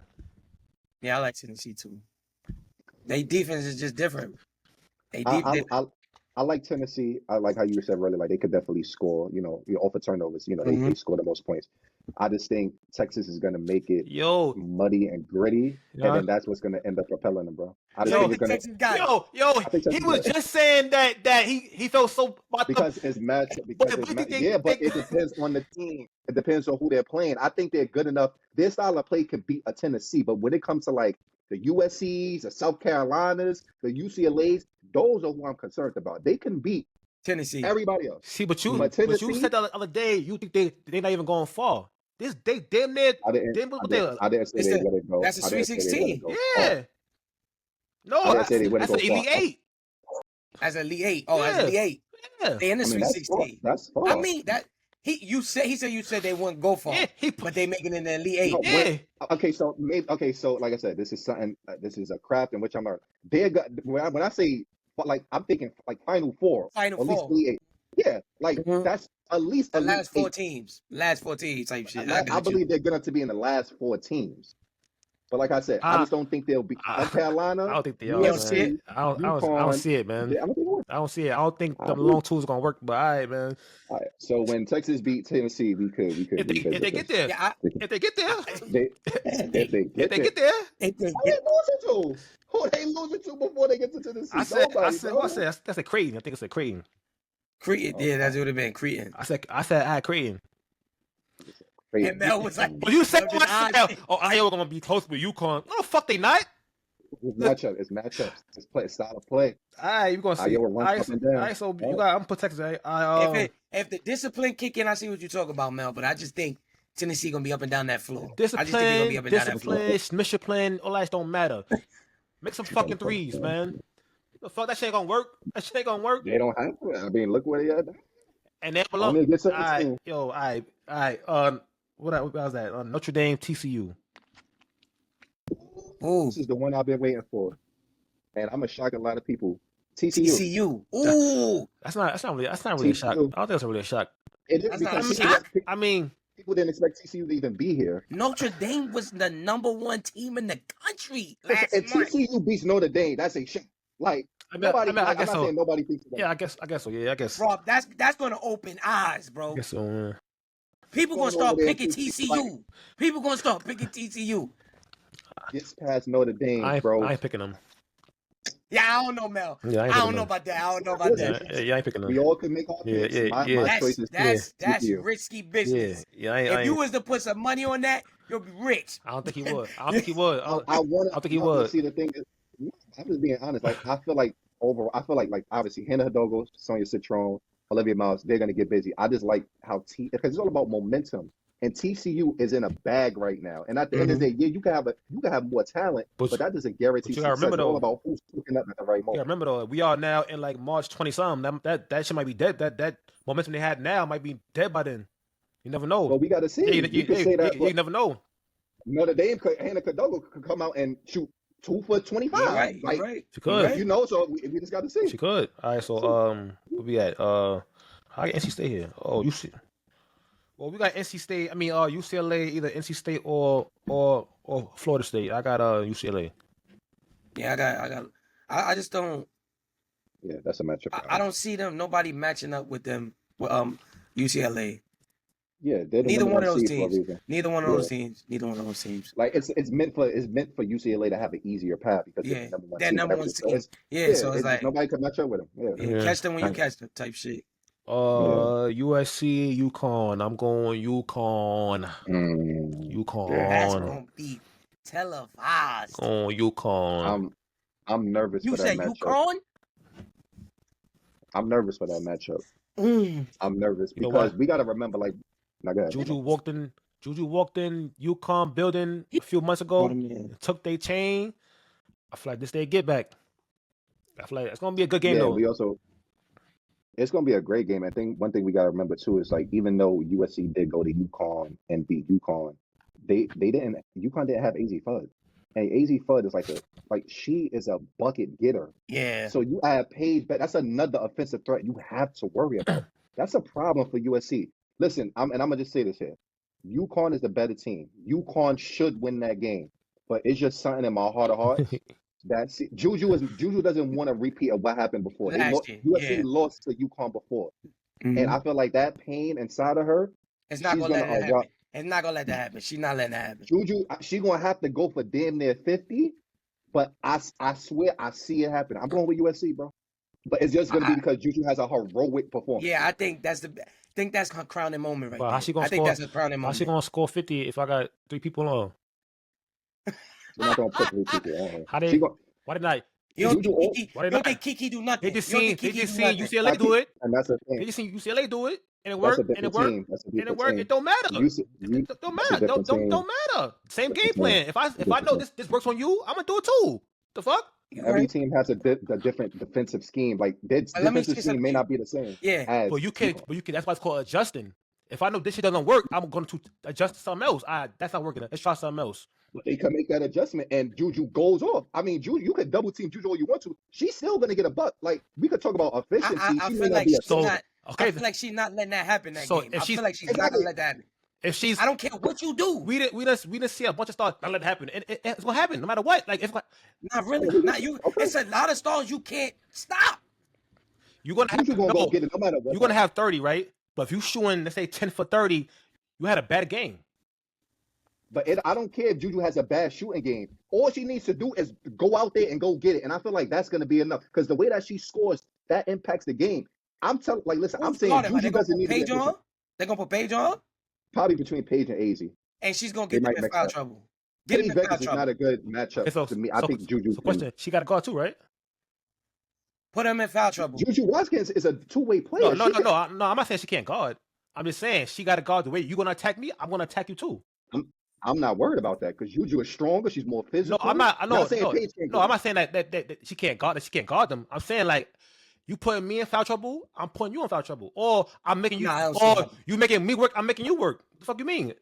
Yeah, I like Tennessee too. Their defense is just different. I like Tennessee. I like how you said earlier, like they could definitely score. Off of turnovers. They score the most points. I just think Texas is gonna make it muddy and gritty, and then that's what's gonna end up propelling them, bro. He was just saying that he felt so because it's matchup. But it depends on the team. It depends on who they're playing. I think they're good enough. Their style of play could beat a Tennessee, but when it comes to like the USCs, the South Carolinas, the UCLAs, those are who I'm concerned about. They can beat Tennessee. Everybody else. See, but you said the other day you think they're not even going far. They damn near. I didn't say they let it go. That's a Sweet 16. Yeah. No, that's an Elite 8. As an Elite 8. Oh, as an Elite 8. Yeah. They in the Sweet 16. That's far. I mean that. He said they wouldn't go far, but they making it in the Elite 8. So like I said, this is something. This is a craft in which I'm learning. They got when I say, but like I'm thinking like Final Four, at least Elite 8. Yeah, like that's at least the last 4 teams. Last 4 teams type shit. I believe they're going to be in the last 4 teams. But like I said, I just don't think they'll be North Carolina. I don't think they are. I don't see it. I don't see it, man. I don't see it. I don't think the long two's gonna work. But all right, man. All right. So when Texas beat Tennessee, we could. If they get there, if they get there, if they get there, who they losing to before they get to Tennessee? I said that's a Creighton. I think it's a Creighton. Creighton, yeah, that would have been Creighton. I said I had Creighton. And Mel was like, "Well, you said Iowa gonna be close with UConn. No, fuck, they not. It's matchups. It's play. It's style of play. All right, you gonna see. All right, so you got. I'm gonna put Texas. If the discipline kick in, I see what you're talking about, Mel. But I just think Tennessee gonna be up and down that floor. Discipline, all that don't matter. Make some fucking threes, man. The fuck, that shit ain't gonna work. That shit ain't gonna work. They don't have to. I mean, look where they at. And they belong. All right. What was that? Notre Dame, TCU. Ooh. This is the one I've been waiting for, and I'm gonna shock a lot of people. TCU. Ooh. That's not really a shock. I don't think it's really a shock. It is because I mean, People didn't expect TCU to even be here. Notre Dame was the #1 team in the country last If month. TCU beats Notre Dame, that's a shit. Like nobody. I guess I'm not saying nobody thinks. Yeah, I guess so. Yeah, I guess. Bro, that's gonna open eyes, bro. I guess so. People gonna start picking TCU. People gonna start picking TCU. Gets past Notre Dame, bro. I ain't picking them. Yeah, I don't know, Mel. Yeah, I don't know about that. I don't know about that. Yeah, I ain't picking them. We all can make our picks. My choice is that's risky business. Yeah. If you was to put some money on that, you'll be rich. I don't think he would. I don't think he would. I don't think he would. See, the thing is, I'm just being honest. Like, I feel like overall, like obviously Hannah Hidalgo, Sonia Citron, Olivia Miles, they're gonna get busy. I just like how because it's all about momentum. And TCU is in a bag right now. And at the end of the day, yeah, you can have more talent, but that doesn't guarantee success. It's all about who's looking up at the right moment. Yeah, remember though, we are now in like March 20-something. That shit might be dead. That momentum they had now might be dead by then. You never know. Well, we got to see. You never know. Notre Dame, Hannah Hidalgo could come out and shoot 2 for 25. Right, like, right. She could. You know, so we just got to see. She could. All right, so where we at? How can NC State here? Oh, you see. Well, we got NC State. I mean, UCLA, either NC State or Florida State. I got UCLA. Yeah, I just don't. Yeah, that's a matchup. I don't see them. Nobody matching up with them. UCLA. Yeah, neither one of those teams. Neither one of those teams. Like it's meant for UCLA to have an easier path because they're number one team. So it's like nobody could match up with them. Yeah. Catch them when you catch them, type shit. USC, UConn. I'm going UConn. UConn. That's gonna be televised. Going UConn. I'm nervous for that matchup. You said UConn? I'm nervous for that matchup. I'm nervous because we got to remember, like, Juju walked in UConn building a few months ago. Took their chain. I feel like this day get back. I feel like it's gonna be a good game though. It's going to be a great game. I think one thing we got to remember, too, is, like, even though USC did go to UConn and beat UConn, UConn didn't have AZ Fudd. And AZ Fudd is she is a bucket getter. Yeah. So you add Paige, but that's another offensive threat you have to worry about. That's a problem for USC. Listen, I'm going to just say this here. UConn is the better team. UConn should win that game. But it's just something in my heart of hearts. Juju doesn't want a repeat of what happened before. USC lost to UConn before, and I feel like that pain inside of her. It's not gonna let that happen. It's not gonna let that happen. She's not letting that happen. Juju, she's gonna have to go for damn near 50, but I swear I see it happen. I'm going with USC, bro. But it's just gonna be because Juju has a heroic performance. Yeah, I think that's her crowning moment right now. How she gonna score? That's her crowning moment. How she gonna score 50 if I got 3 people on? We're not gonna put 3 people on. Why did I? You don't think Kiki do nothing? They just seen UCLA do it, and that's the thing. They just seen UCLA do it, and it worked, and it worked. It don't matter. It don't matter. Don't matter. Same game plan. If I know this works on you, I'm gonna do it too. The fuck? Every team has a different defensive scheme. Like their defensive scheme may not be the same. Yeah, but you can. That's why it's called adjusting. If I know this shit doesn't work, I'm going to adjust to something else. That's not working. Let's try something else. They can make that adjustment, and Juju goes off. I mean, Juju, you could double team Juju all you want to. She's still going to get a buck. Like we could talk about efficiency. I feel like she's not letting that happen. I feel like she's not going to let that happen. If she's, I don't care what you do. We didn't see a bunch of stars not let it happen. It's gonna happen no matter what. Like not really, not you. Okay. It's a lot of stars you can't stop. You're gonna have go get it no matter what. You're gonna have 30, right? But if you shooting, let's say 10 for 30, you had a bad game. But I don't care if Juju has a bad shooting game. All she needs to do is go out there and go get it. And I feel like that's gonna be enough because the way that she scores, that impacts the game. I'm saying Juju doesn't need to get on. They're gonna put Paige on. Probably between Paige and AZ. And she's gonna get them in foul trouble. Paige Beckers is not a good matchup to me. I think Juju. So question: she got a guard too, right? Put him in foul trouble. Juju Watkins is a two-way player. No. I'm not saying she can't guard. I'm just saying she got to guard the way you're gonna attack me. I'm gonna attack you too. I'm not worried about that because Juju is stronger. She's more physical. No, I'm not. I'm not saying that she can't guard. That she can't guard them. I'm saying like you putting me in foul trouble. I'm putting you in foul trouble. Or I'm making you. Or you making me work. I'm making you work. The fuck you mean?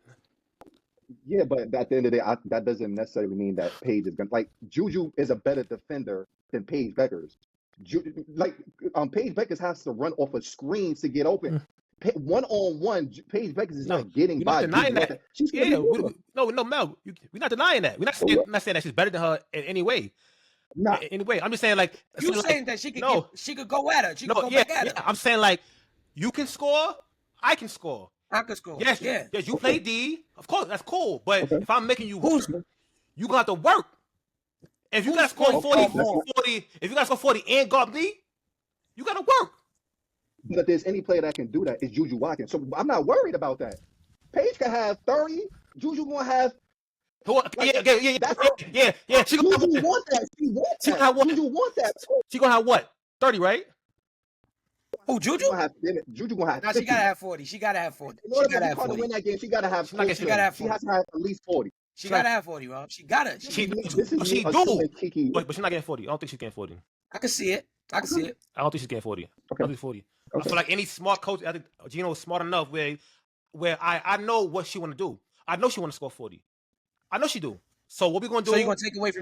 Yeah, but at the end of the day, that doesn't necessarily mean that Paige is gonna Juju is a better defender than Paige Beckers. Paige Beckers has to run off of screens to get open. one-on-one, Paige Beckers is not getting we're by. not denying that. She's no, Mel. We're not denying that. We're not saying that she's better than her in any way. Nah. In any way, I'm just saying like you saying that she could go at her. She could go back at her. I'm saying like you can score, I can score. I can score. Yes, you play D. Of course, that's cool. But if I'm making you work, you gonna have to work. If you gotta score 40, if you gotta score 40 and guard me, you gotta work. But if there's any player that can do that, it's Juju Watkins. So I'm not worried about that. Paige can have 30. Juju gonna have. Yeah. She gonna want that. Juju want that. She gonna have what? 30, right? Oh, Juju? Juju gonna have. No, she gotta have 40. She gotta have 40. In order to win that game, she gotta have. She has to have at least 40. She gotta have 40, bro. She gotta. She do. But she's not getting 40. I don't think she's getting 40. I can see it. I don't think she's getting 40. Okay. I think 40. Okay. I feel like any smart coach, I think Gino is smart enough where I know what she want to do. I know she want to score 40. I know she do. So what we gonna do? So you're gonna take away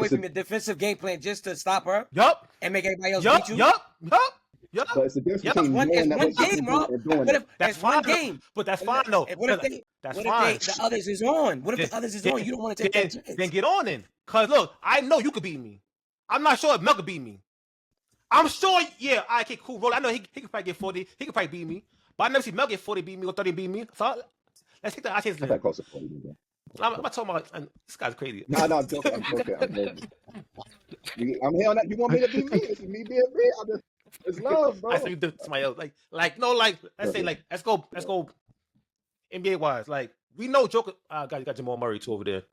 from your defensive game plan just to stop her? Yup. And make everybody else beat you? Yup. But it's a difference between one game, bro. That's fine. Game. But that's fine though. What if the others is on? What if the others is on? You don't want to take that chance. Then get on in. Cause look, I know you could beat me. I'm not sure if Mel could beat me. I'm sure, okay, cool, roll. I know he could probably get 40. He could probably beat me. But I never see Mel get 40 beat me or 30 beat me. So let's take that. I changed it. Close to 40. I'm talking about this guy's crazy. No, I'm joking. I'm here on that. You want me to be me? This is me being me. It's love, bro. I say you do somebody else. Let's say let's go NBA wise. Like we know Joker got Jamal Murray too over there.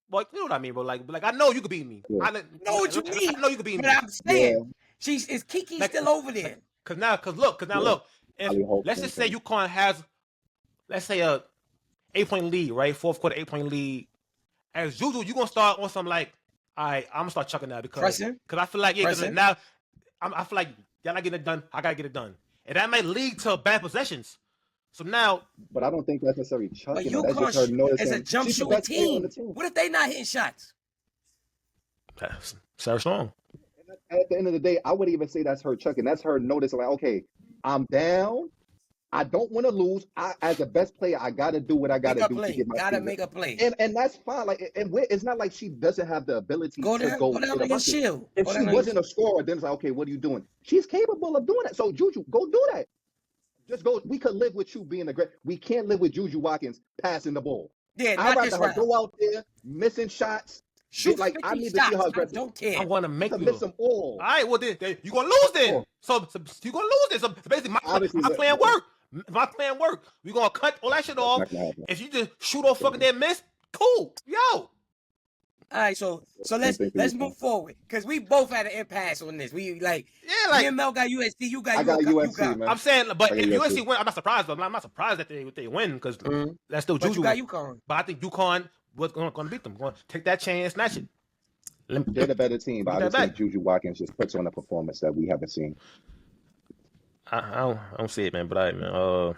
But you know what I mean, bro. Like I know you could beat me. Yeah. I know what you mean. I know you could beat me. But I'm saying is Kiki still over there? Cause look. If let's just say UConn has, let's say a 8-point lead, right? Fourth quarter 8-point lead. As Juju, you gonna start on some like, all right, I'm gonna start chucking now because I feel like because now I feel like y'all not getting it done. I gotta get it done, and that might lead to bad possessions. So now, but I don't think that's necessarily chucking. But UConn as a jump shooting team. What if they not hitting shots? Sarah Strong. At the end of the day, I wouldn't even say that's her chucking. That's her noticing, like, okay, I'm down. I don't want to lose. As a best player, I got to do what I got to do to get my Gotta make a play. And that's fine. Like, it's not like she doesn't have the ability to go down like a shield. If she wasn't a scorer, then it's like, okay, what are you doing? She's capable of doing that. So Juju, go do that. Just go. We could live with you being a great. We can't live with Juju Watkins passing the ball. Yeah, I'd rather her go out there missing shots. Shoot like I need to see her aggressive. I don't care. I want to make you miss them all. All right, well then you gonna lose then. So you gonna lose then. So basically, my plan work. My plan work. We gonna cut all that shit off. If you just shoot off fucking that miss, cool. Yo. All right, so let's move forward because we both had an impasse on this. We me and Mel got USC. You got USC, man. I'm saying, but if USC win, I'm not surprised. But I'm not surprised that they win because that's still Juju. But you got UConn. But I think UConn was going to beat them. Going to take that chance, snatch it. They're the better team, but I just think Juju Watkins just puts on a performance that we haven't seen. I don't see it, man. But I man,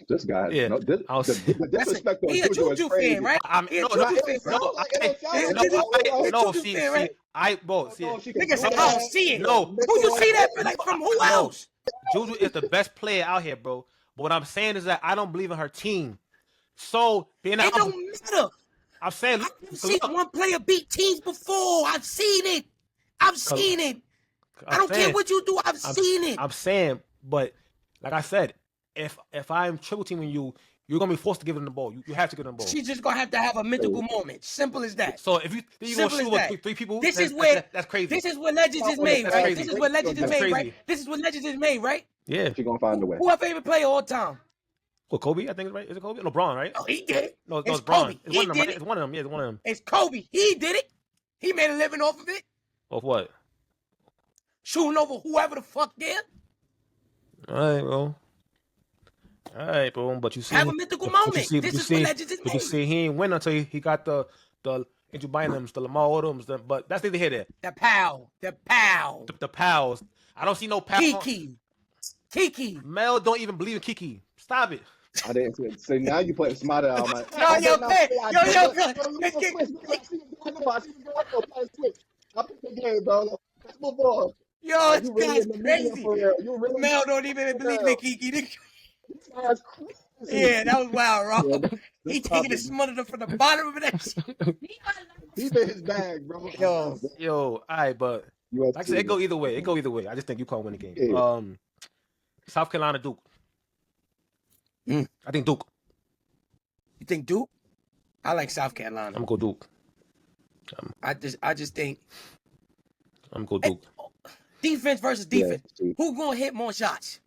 this guy, the disrespect on Juju is Juju fan, right? I don't see it. No, who you see that from? Who else? Juju is the best player out here, bro. But what I'm saying is that I don't believe in her team. So it don't matter. I'm saying, I've seen one player beat teams before. I've seen it. I don't care what you do. I've seen it. I'm saying, but like I said, if I'm triple teaming you, you're gonna be forced to give them the ball. You have to give them the ball. She's just gonna have to have a mental moment. Simple as that. So if you gonna shoot with three people, that's crazy. This is what legends is made, right? This is what legends is made, right? This is what legends is made, right? Yeah. She's gonna find a way. Who our favorite player all time? Well, Kobe, I think, right? Is it Kobe? No, Braun, right? Oh, he did it. No, it's Braun. Kobe. It's one of them, right? It's one of them. Yeah, it's one of them. It's Kobe. He did it. He made a living off of it. Off what? Shooting over whoever the fuck there. All right, bro. But you see, have a mythical moment. This is what legends is made. But you see, he ain't win until he got the Andrew Bynums, the Lamar Odoms, but that's neither here there. The pal. The pals. I don't see no pal. Kiki. Mel don't even believe in Kiki. Stop it. I didn't. So now you putting smarter out my. Yo, good. I picked the game, bro. Let's move on. Yo, this You really guy's in the media crazy. for real. You really Mel don't even believe me, Kiki. That's crazy. Yeah, that was wild, Yeah, Rob. He taking the smother from the bottom of that shit. He's in his bag, bro. Yo. Yo, all right, but like I said, it USC. go either way. It go either way. I just think UConn win the game. Yeah. South Carolina, Duke. I think Duke. You think Duke? I like South Carolina. I'm gonna go Duke. I just think I'm gonna go Duke. defense versus defense. Yeah, Who gonna hit more shots?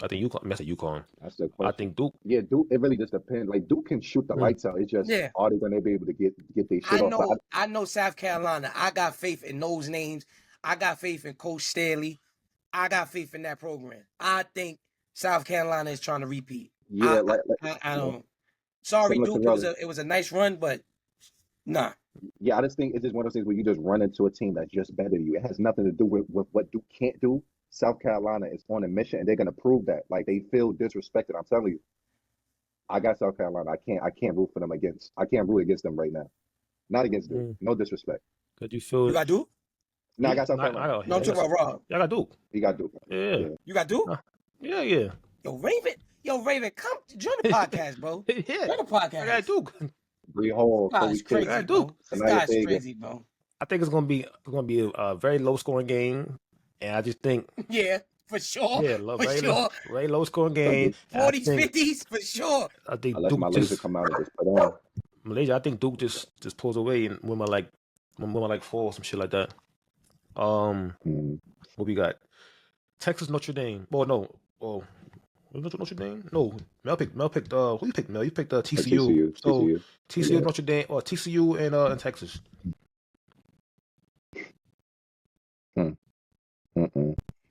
I think UConn. That's a UConn. That's the question. I think Duke. Yeah, Duke. It really just depends. Like Duke can shoot the lights out. It's just are they going to be able to get their shit off? I know South Carolina. I got faith in those names. I got faith in Coach Staley. I got faith in that program. I think South Carolina is trying to repeat. Yeah, I don't. Sorry, Duke. It was a nice run, but nah. Yeah, I just think it's just one of those things where you just run into a team that's just better than you. It has nothing to do with what Duke can't do. South Carolina is on a mission, and they're going to prove that. Like, they feel disrespected. I'm telling you. I got South Carolina. I can't root for them I can't root against them right now. Not against Duke. No disrespect. Could you feel You got Duke? No, I got South Carolina. No, I'm talking about Rob. I got Duke. You got Duke. Yeah. You got Duke? Yeah. Yo, Raven, come join the podcast, bro. Yeah. Join the podcast. I got Duke. Bree Hall. This crazy, I got bro. Duke. This guy's crazy, bro. I think it's gonna be a very low scoring game, and I just think for sure. Yeah, very low scoring game. 40s, 50s for sure. I think unless Duke Malaysia come out and just put on. Malaysia. I think Duke just pulls away and win by like 4 or some shit like that. What we got? Texas, Notre Dame. Oh no. Oh, Notre Dame? No. Mel picked. Who you picked? Mel, you picked TCU. So TCU, Notre Dame, or TCU and Texas.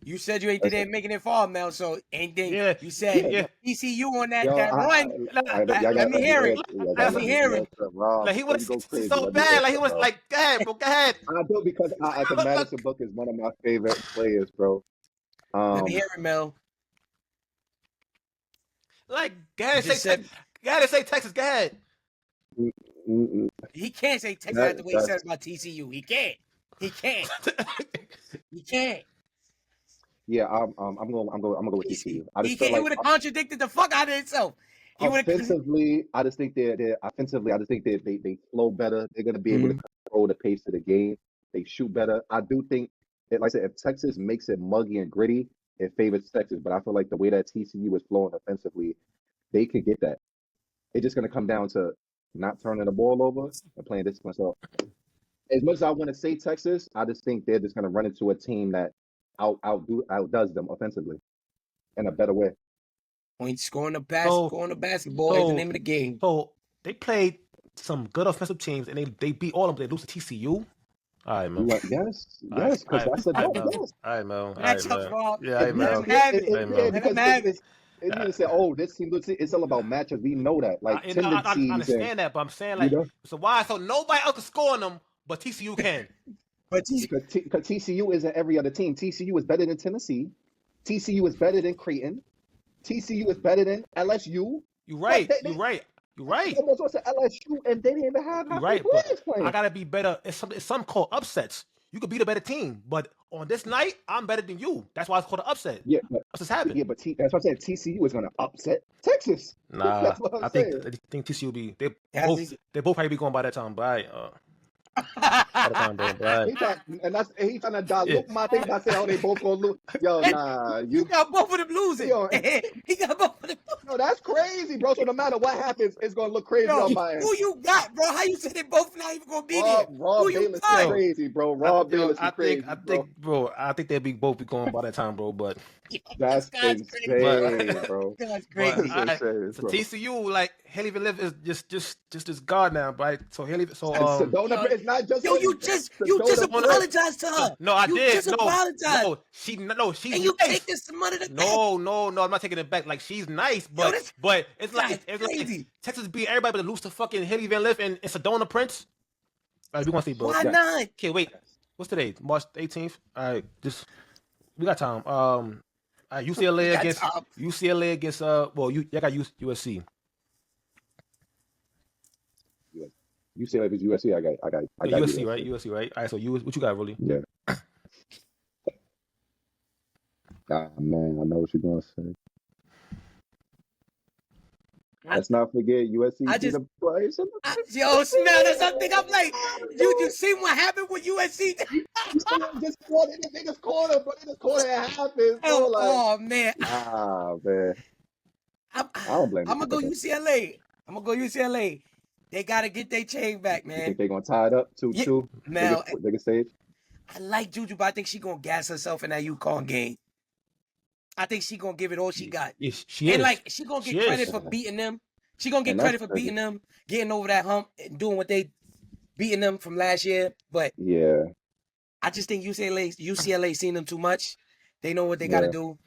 You said you ain't there making it far, Mel. So anything you said TCU on that run. Let me hear it. Let me hear it. Like he was so bad. Like he was like, go ahead, bro, go ahead. I do because I think Madison Book is one of my favorite players, bro. Let me hear it, Mel. Like, go ahead, say Texas. Go ahead. He can't say Texas after what he says about TCU. He can't. He can't. Yeah, I'm going with TCU. He would have contradicted the fuck out of himself. Offensively, I just think they flow better. They're going to be able to control the pace of the game. They shoot better. I do think that, like I said, if Texas makes it muggy and gritty, it favors Texas. But I feel like the way that TCU is flowing offensively, they could get that. It's just going to come down to not turning the ball over and playing discipline. So, as much as I want to say Texas, I just think they're just going to run into a team that outdoes them offensively in a better way. Scoring the basketball is the name of the game. So they played some good offensive teams and they beat all of them. They lose to TCU. All right, man. Yes, because that's a dope. All right, man. That's Mel. Yeah, man. Because it's say, oh, this team looks. It's all about matchups. We know that. Like I understand that, but I'm saying like, so why? So nobody else can score on them, but TCU can. Because TCU isn't every other team. TCU is better than Tennessee. TCU is better than Creighton. TCU is better than LSU. You're right. You're right. Almost went to LSU and they didn't even have players playing. I gotta be better. It's something called upsets. You could beat a better team, but on this night, I'm better than you. That's why it's called an upset. Yeah, that's what's happening. Yeah, but that's what I said. TCU is gonna upset Texas. Nah, I think TCU will be. They both probably be going by that time. But He's trying to dilute my thing by saying, "Oh, they both gonna lose." Yo, nah, you got both of them losing. He got both of them. No, that's crazy, bro. So no matter what happens, it's gonna look crazy on my end. Who you got, bro? How you said they both not even gonna be there? Rob Bayless is crazy, bro. Rob Bayless is crazy. I think they'll both be going by that time, bro. But that's insane, bro. That's crazy. So TCU, like Haley Live is just this guard now, right? So Haley, it's not just you just apologized to her. No, I did. Just apologized. She's and you nice. take this money to No, I'm not taking it back. Like she's nice, but it's like Texas beat everybody but lose to fucking Haley Van Lith and Sedona Prince. All right, we want to see, bro. Why not? Okay, wait. What's today? March 18th. All right, we got time. UCLA against y'all got USC. UCLA versus USC. I got USC, right? USC, right? All right, so what you got, Rolly? Yeah. Ah, man, I know what you're gonna say. Let's not forget USC beat up twice. Yo, smell that something. I'm like, you see what happened with USC? Just scored in the niggas corner, bro. They just scored at half. Oh man. Ah, man. I don't blame I'm gonna go UCLA. They gotta get their chain back, man. You think they're gonna tie it up 2-2? Now, Nigga stage. I like Juju, but I think she gonna gas herself in that UConn game. I think she gonna give it all she got. She is. She gonna get credit for beating them. She gonna get credit for beating them, getting over that hump, and doing what they beating them from last year. But yeah, I just think UCLA seen them too much. They know what they gotta do.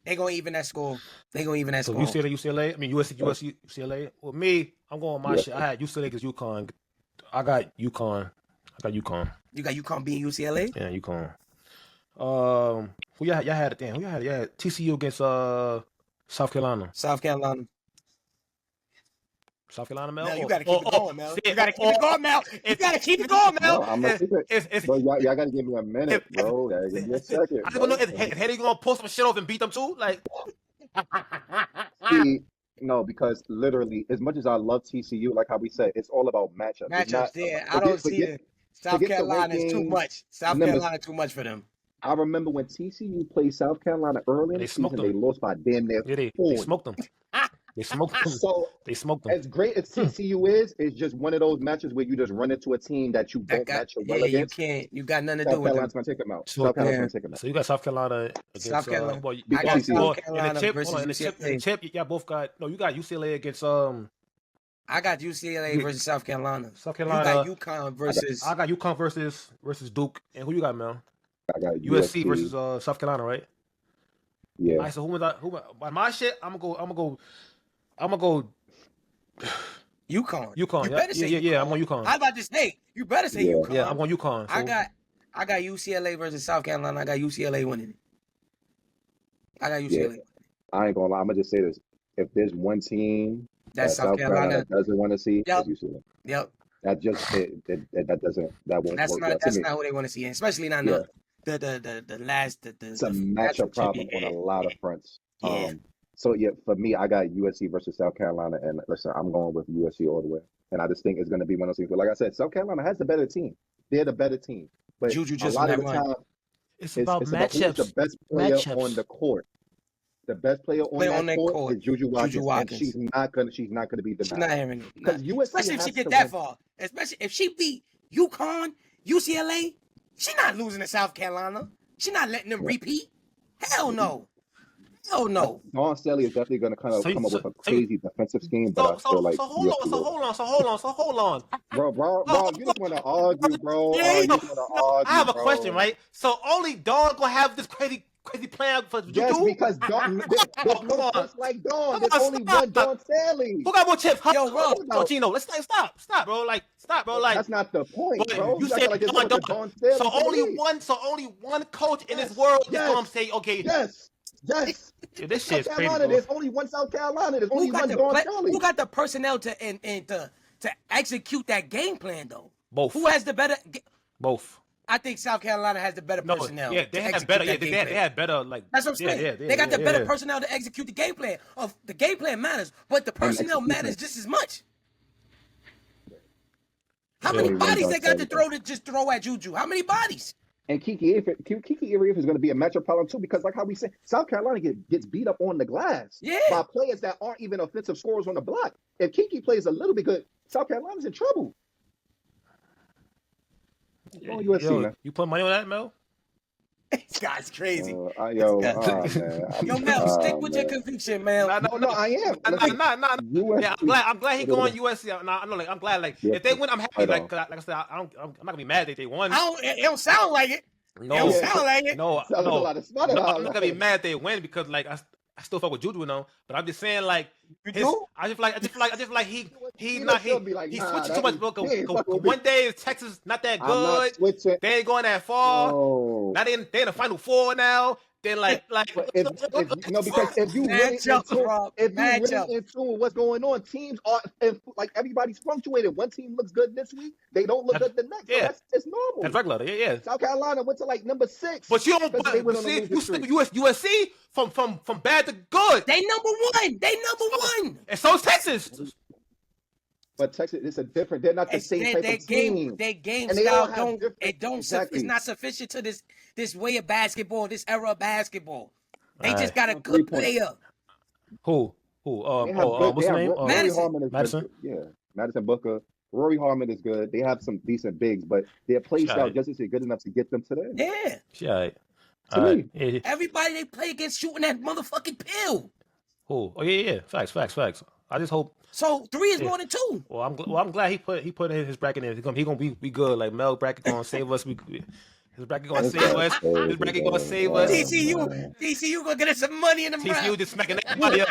They gonna even that score. So UCLA. I mean UCLA. Well, me, I'm going my shit. I had UCLA against UConn. I got UConn. You got UConn beating UCLA? Yeah, UConn. Who y'all had it then? Y'all had TCU against South Carolina. South Carolina, Mel. No, you gotta keep it going, Mel. You gotta keep it going, Mel. You gotta keep it going, Mel. No, I'm gonna keep it. But y'all gotta give me a minute, bro. Give me a second. I don't know if Hetty gonna pull some shit off and beat them too. Like, see, no, because literally, as much as I love TCU, like how we said, it's all about matchups. I don't see it. South Carolina is too much. South Carolina too much for them. I remember when TCU played South Carolina early in the season, they lost by damn near 4. They smoked them. So they smoked them. As great as TCU is, it's just one of those matches where you just run into a team that you don't match well against. You got nothing to do with them. South Carolina's gonna take them out. South Carolina's gonna take them out. So you got South Carolina against South Carolina. I got South Carolina versus UCLA. Y'all both got you got UCLA against I got UCLA versus South Carolina. South Carolina. You got UConn versus. I got UConn versus Duke. And who you got, Mel? I got USC versus South Carolina, right? Yeah. All right, so who was I? By my shit, I'm gonna go. UConn. Yeah. UConn. I'm on UConn. I was about to say, you better say UConn. Yeah, I'm on UConn. So. I got UCLA versus South Carolina. I got UCLA winning. I got UCLA. Yeah. I ain't gonna lie. I'm gonna just say this: if there's one team that South Carolina doesn't want to see, it's UCLA. Yep. That just that won't work. That's not who they want to see, especially not the last. It's a matchup problem on a lot of fronts. Yeah. So yeah, for me, I got USC versus South Carolina, and listen, I'm going with USC all the way. And I just think it's going to be one of those things. But like I said, South Carolina has the better team. They're the better team. But Juju just a lot of the time, it's about matchups. The best player on the court. The best player on that court is Juju Watkins. And she's not gonna be denied. She's not hearing it. Because USC, especially if she get that far. Especially if she beat UConn, UCLA, she's not losing to South Carolina. She's not letting them repeat. Hell no. Oh no! Dawn Staley is definitely going to kind of come up with a crazy defensive scheme, but I feel like hold on. Bro, you just want to argue, bro. I have a question, right? So only Dawn gonna have this crazy plan for Juju? Yes, because Dawn, there's no person like Dawn. There's only one Dawn Staley. Who got more chips? Yo, Gino, let's stop, bro. That's not the point, bro. You said Dawn Staley. So only one coach in this world is gonna say, okay. Yes. Yeah, this shit's South Carolina, crazy. There's only one South Carolina. There's only one Dawn Staley. Who got the personnel to execute that game plan though? Both. Who has the better? Both. I think South Carolina has the better personnel. Yeah, they had better. Yeah, they had better. Like that's what I'm saying. They got the better personnel to execute the game plan. The game plan matters, but the personnel matters just as much. How many bodies they got to throw at Juju? How many bodies? And Kiki Irief is going to be a matchup problem too, because like how we said, South Carolina gets beat up on the glass by players that aren't even offensive scorers on the block. If Kiki plays a little bit good, South Carolina's in trouble. USC, you put money on that, Mel? This guy's crazy. Mel, stick with your conviction, man. No, I am. Yeah, I'm glad he going USC. I'm glad. If they win, I'm happy. Like I said, I'm not gonna be mad that they won. It don't sound like it. No, it don't sound like it. No, I'm not gonna be mad they win because I still fuck with Juju now, but I'm just saying I just like he switching too much. One day is Texas not that good. They ain't going that far. No. Now they in the Final Four now. then like But if because if you really in tune, Rob. if you really Matchup. in tune with what's going on, teams are like everybody's fluctuated. One team looks good this week, they don't look good the next. So it's normal. That's regular. Yeah. South Carolina went to like number 6. But you don't. They went on a See, losing you streak. USC from bad to good. They number one. And so is Texas. But Texas, it's a different. They're not the same type of team. Their game And they all style have different- exactly. it's not sufficient to this way of basketball, this era of basketball. They All just got a good player. Who? What's his name? Madison. Madison Booker. Rory Harmon is good. They have some decent bigs, but their play style just isn't good enough to get them to there. Yeah. To me. Everybody they play against shooting that motherfucking pill. Who? Oh yeah. Facts. I just hope. So 3 is more than 2. Well, I'm glad he put in his bracket in. He gonna be good. Like Mel bracket gonna save us. His bracket gonna save us. His bracket gonna save us. TCU gonna get us some money in the round. TCU just smacking everybody up.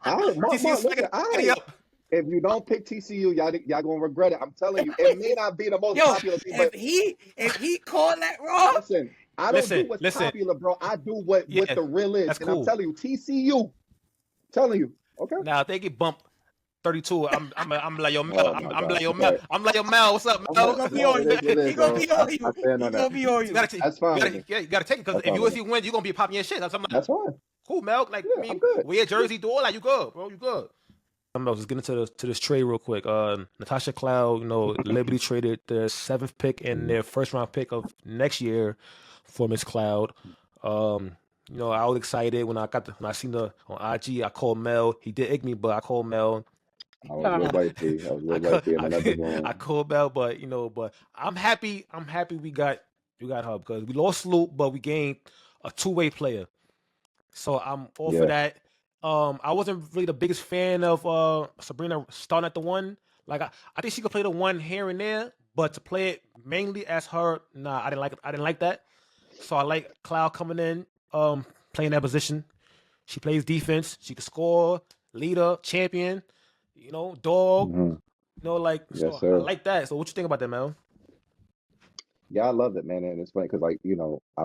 TCU smacking everybody up. If you don't pick TCU, y'all gonna regret it. I'm telling you, it may not be the most popular team. If he called that wrong, listen, I don't do what's popular, bro. I do what the real is. And cool. I'm telling you, TCU. Telling you, okay. Now if they get bumped 32, I'm like yo Mel. I'm like yo Mel. What's up, Mel? He gonna be on you. That's fine. You gotta take it because if USC wins, you're gonna be popping your shit. That's fine. Cool, Mel. Like I'm good. Wear jersey, do all that. You good, bro? You good. Let's get into this trade real quick. Natasha Cloud, Liberty traded their 7th pick and their 1st round pick of next year for Miss Cloud. I was excited when I seen her on IG. I called Mel. He did egg me, but I called Mel. I was real right. I called Mel, but I'm happy. I'm happy we got her because we lost Sloop, but we gained a 2-way player. So I'm all for that. I wasn't really the biggest fan of Sabrina starting at the 1. Like I think she could play the 1 here and there, but to play it mainly as her, nah, I didn't like that. So I like Cloud coming in, playing that position. She plays defense. She can score, leader, champion, dog. Mm-hmm. Yes, sir. I like that. So what you think about that, Mel? Yeah, I love it, man. And it's funny because, I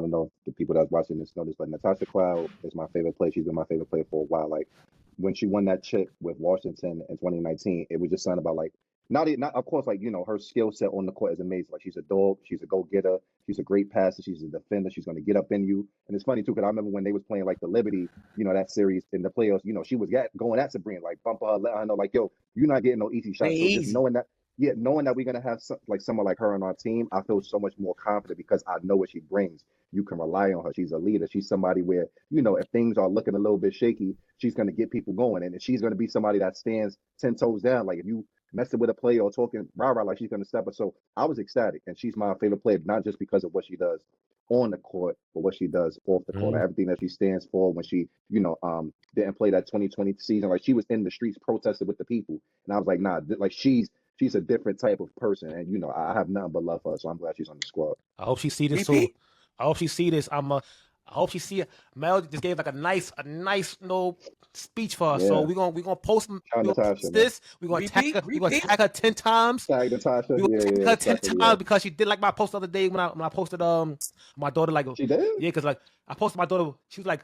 don't know if the people that's watching this know this, but Natasha Cloud is my favorite player. She's been my favorite player for a while. Like, when she won that chip with Washington in 2019, it was just something about, not of course, her skill set on the court is amazing. Like, she's a dog. She's a go-getter. She's a great passer. She's a defender. She's going to get up in you. And it's funny, too, because I remember when they was playing, the Liberty, that series in the playoffs, she was going at Sabrina, bumping her, letting her know, yo, you're not getting no easy shots. So just knowing that we're going to have someone like her on our team, I feel so much more confident because I know what she brings. You can rely on her. She's a leader. She's somebody where, if things are looking a little bit shaky, she's going to get people going. And she's going to be somebody that stands 10 toes down. Like, if you messing with a player or talking rah-rah, she's going to step up. So I was ecstatic. And she's my favorite player, not just because of what she does on the court, but what she does off the court, and everything that she stands for when she, didn't play that 2020 season. Like, she was in the streets protesting with the people. And I was like, nah, she's a different type of person. And, I have nothing but love for her. So I'm glad she's on the squad. I hope she see this too. I hope she see this. I hope she see it. Mel just gave a nice speech for her. Yeah. So we're gonna post this. We're gonna tag her. We're gonna tag her 10 times. Tag Natasha. Tag her 10 times because she did like my post the other day when I posted my daughter she did? Yeah, because I posted my daughter. She's like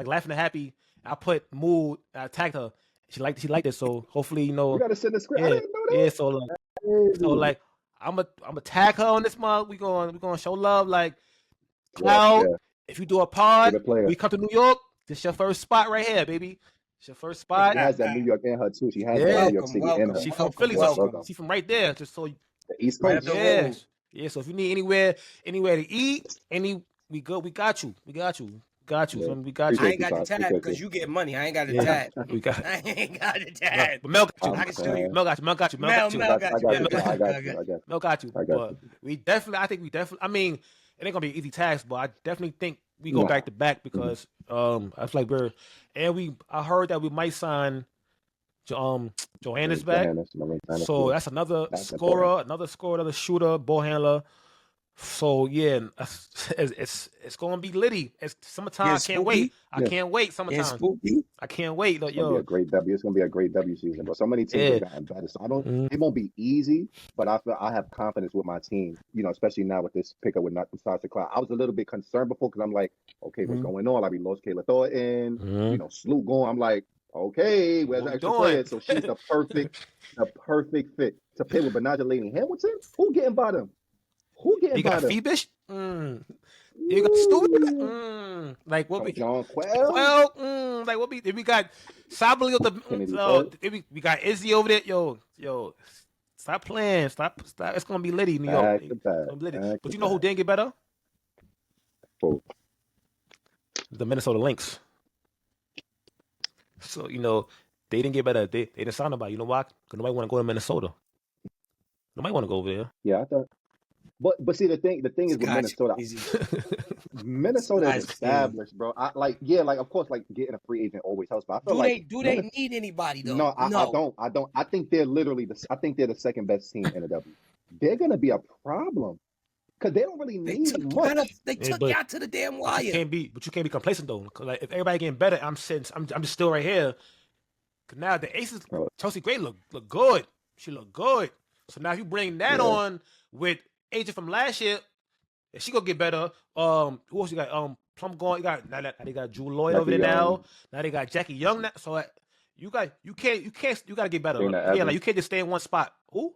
laughing and happy. I put mood. I tagged her. She liked it. So hopefully you gotta send the script. Yeah, I didn't know that. Yeah. So I'm a tag her on this month. We're gonna show love. Like, Cloud, if you do a pod, we come to New York. This is your first spot right here, baby. It's your first spot. She has that New York in her too. She has that New York City in her. She from Philly, so she from right there. Just so the East Coast. Yeah. So if you need anywhere to eat, we good. We got you. Yeah. So we got you. I ain't got the tab because you get money. I ain't got the tab. I ain't got the tab. But Mel got you. I can show you. Mel got you. I got you. But we definitely. I mean, it ain't gonna be an easy task, but I definitely think we go back to back because I feel like I heard that we might sign Johannes back. So that's another scorer, another shooter, ball handler. So yeah, it's gonna be litty. It's summertime. Yeah, I can't wait. I Yeah. can't wait. Yeah, Summertime. spooky. I can't wait. It's gonna be a great W. It's gonna be a great W season, bro. So many teams Yeah. have gotten better. So I don't. Mhm. It won't be easy, but I feel I have confidence with my team. You know, especially now with this pickup with Natasha Cloud. I was a little bit concerned before because I'm like, okay, what's going on? Like we lost Kayla Thornton. Mhm. You know, Sloot going. I'm like, okay, where's the What we extra doing? player? So she's the perfect fit to play with Benaja Lady Hamilton. Who getting by them? Who getting You by got them? Phoebish? You got stupid? Like what we John Quell? well, like what we got Sabali with Kennedy the we got Izzy over there. Yo, stop playing. Stop. It's gonna be litty, New York. Back to back. It's gonna be litty. Back But to you know who back. didn't get better? Who? The Minnesota Lynx. So they didn't get better. They didn't sign nobody. You know why? Because nobody want to go to Minnesota. Nobody want to go over there. Yeah, I thought. But see the thing is with Minnesota. Minnesota is established, bro. Like of course, like getting a free agent always helps. But I feel do they need anybody though? No, I don't. I think they're literally the second best team in the W. They're gonna be a problem because they don't really need much. They took you out to the damn wire. But you can't be complacent though. Cause like if everybody getting better, I'm just still right here. Cause now the Aces, Chelsea Gray look good. She look good. So now if you bring that on with agent from last year, she gonna get better. Who else you got? Plum going. You got now they got Drew Lloyd over there now. Now they got Jackie Young. Now, so you gotta get better. Like you can't just stay in one spot. Who?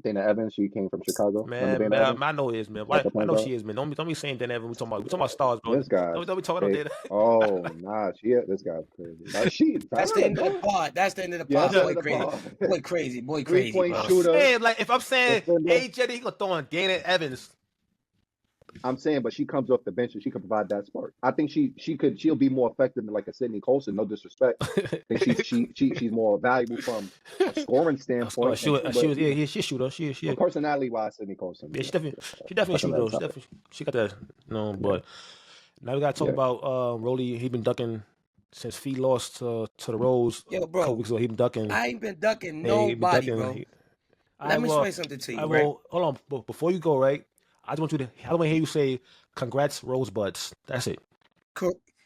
Dana Evans, she came from Chicago. Man, I know it is, man. I know she is, man. Don't be saying Dana Evans. We talking about stars, bro. This guy. Don't be talking about Dana. Oh, nah, this guy's crazy. That's the end of the pod. That's the end of the pod. Boy crazy. 3-point shooter. Man, like if I'm saying, hey, Jetty, he gonna throw on Dana Evans. I'm saying, but she comes off the bench and she can provide that spark. I think she'll be more effective than like a Sydney Colson. No disrespect. I think she's more valuable from a scoring standpoint. She's a shooter. She personality wise, Sydney Colson. Yeah, she definitely a shooter. She got that. But now we gotta talk about Rolly. He been ducking since Fee lost to the Rose. Yo, bro, a couple weeks ago. He been ducking. I ain't been ducking nobody, bro. Let me explain something to you. Right? Hold on, but before you go, right? I want to hear you say, "Congrats, Rosebuds." That's it.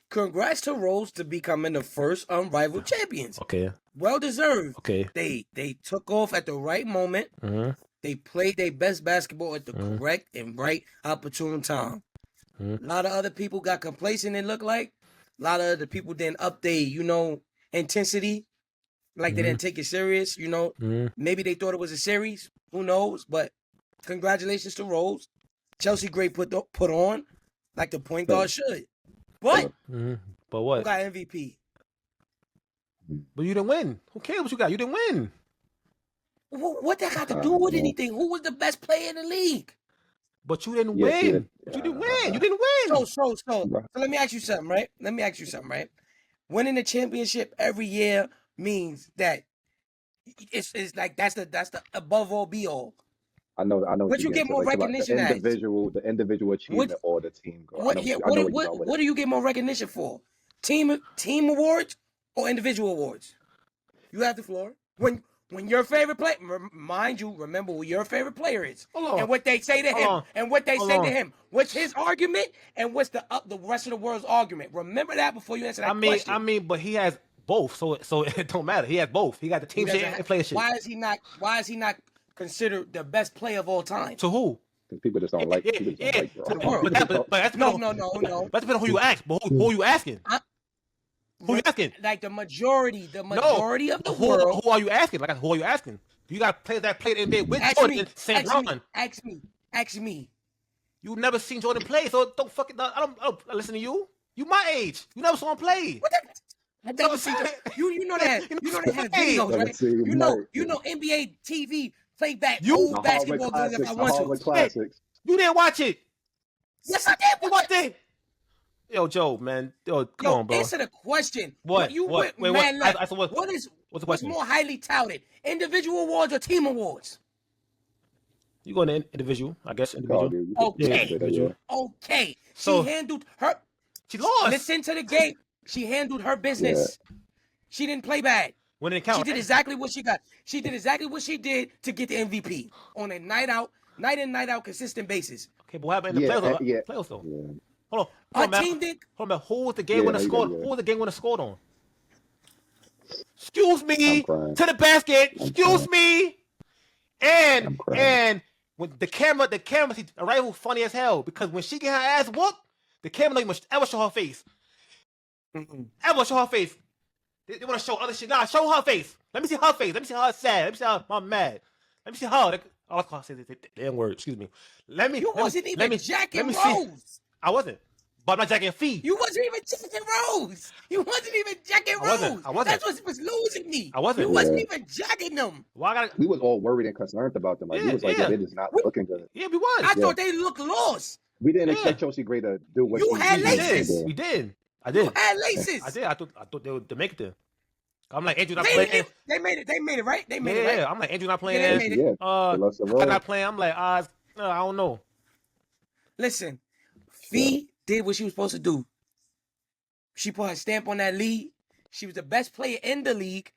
Congrats to Rose to becoming the first Unrivaled champions. Okay. Well deserved. Okay. They took off at the right moment. Mm-hmm. They played their best basketball at the correct and right opportune time. Mm-hmm. A lot of other people got complacent. It looked like a lot of other people didn't up their intensity. Like they didn't take it serious. Maybe they thought it was a series. Who knows? But congratulations to Rose. Chelsea Gray put on like the point guard should. But what? Who got MVP? But you didn't win. Who cares what you got? You didn't win. What that got to do with anything? Who was the best player in the league? But you didn't win. You didn't win. You didn't win. So let me ask you something, right? Winning the championship every year means that it's like that's the above all be all. I know. What you get more recognition as? The individual achievement or the team goal. What do you get more recognition for? Team awards or individual awards? You have the floor. When your favorite player, mind you, remember who your favorite player is and what they say to him and what they say to him. What's his argument and what's the rest of the world's argument? Remember that before you answer that question. I mean, but he has both, so it don't matter. He has both. He got the team shit and player shit. Why is he not considered the best player of all time? To who? Because people just don't like. To the world. But that's no. That's depending on who you ask. But who are you asking? Who are you asking? Like the majority of the world. Who are you asking? Like who are you asking? You got players that played in NBA with Jordan, St. Ron. Ask me. You never seen Jordan play, so don't fucking. I don't listen to you. You my age. You never saw him play. What the? You know that. You know they have videos, right? You know NBA TV play back old basketball games if I want to. You didn't watch it. Yes, I did. Watch it. Yo, Joe, man. Yo, come on, bro. Answer the question. What? What's the question? More highly touted, individual awards or team awards? You go to individual, I guess. Individual. Okay. So she handled her. She lost. Listen to the game. She handled her business. Yeah. She didn't play bad. When it counted, she did exactly what she got. She did exactly what she did to get the MVP on a night out night in, night out, consistent basis. Okay, but what happened in the playoffs? Playoffs though. Yeah. Hold Our on, team did. Hold on, who was the game winner scored? Who was the game winner scored on? Excuse me. To the basket. Excuse me. And when the camera, see, Arrival funny as hell because when she get her ass whooped, the camera don't even ever show her face. Ever show her face. They want to show other shit. Nah, show her face. Let me see her face. Let me see how sad. Let me see how I'm mad. Let me see how. I was gonna say the damn word. Excuse me. You wasn't even jacking Rose. I wasn't. But I'm not jacking Fee. You wasn't even jacking Rose. You wasn't even jacking Rose. I wasn't. That's what was losing me. I wasn't. You wasn't even jacking them. We was all worried and concerned about them. Like we was like, yeah, they just not looking good. Yeah, we was. I thought they looked lost. We didn't expect Chelsea Gray to do what you had laces. We did. I did. You had laces. I did. I thought they would make it there. I'm like, Andrew not playing. They made it right. They made it right. Yeah, I'm like, Andrew not playing. I'm not playing. I'm like, I don't know. Listen, Fee did what she was supposed to do. She put her stamp on that league. She was the best player in the league.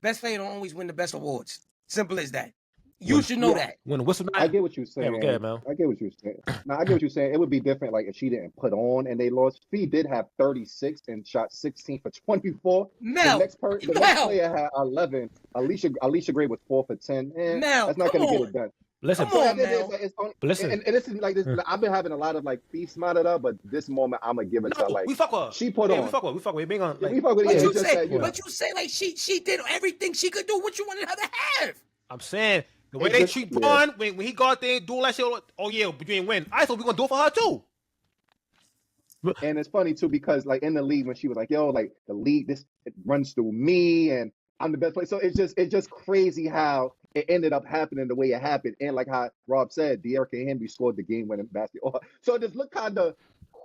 Best player don't always win the best awards. Simple as that. You should know that. When the whistle, I get what you're saying. Okay, man. I get what you're saying. No, I get what you're saying. It would be different, like if she didn't put on and they lost. Fee did have 36 and shot 16 for 24. Mel, the next player had 11. Alicia Gray was 4 for 10. Mel, that's not going to get it done. Listen, listen. And this is like this. I've been having a lot of like Fee smarted up, but this moment I'm gonna give it to like we fuck with her. She put on. We fuck with. Being on. Like, we fuck with. But you say like she did everything she could do. What you wanted her to have? I'm saying. The way they treat Braun, when he go out there and do all that shit, oh yeah, but you ain't win. I thought we gonna do it for her too. And it's funny too because like in the league when she was like, yo, like the league, it runs through me and I'm the best player. So it's just crazy how it ended up happening the way it happened. And like how Rob said, De'Erica Henry scored the game-winning basket. So it just looked kind of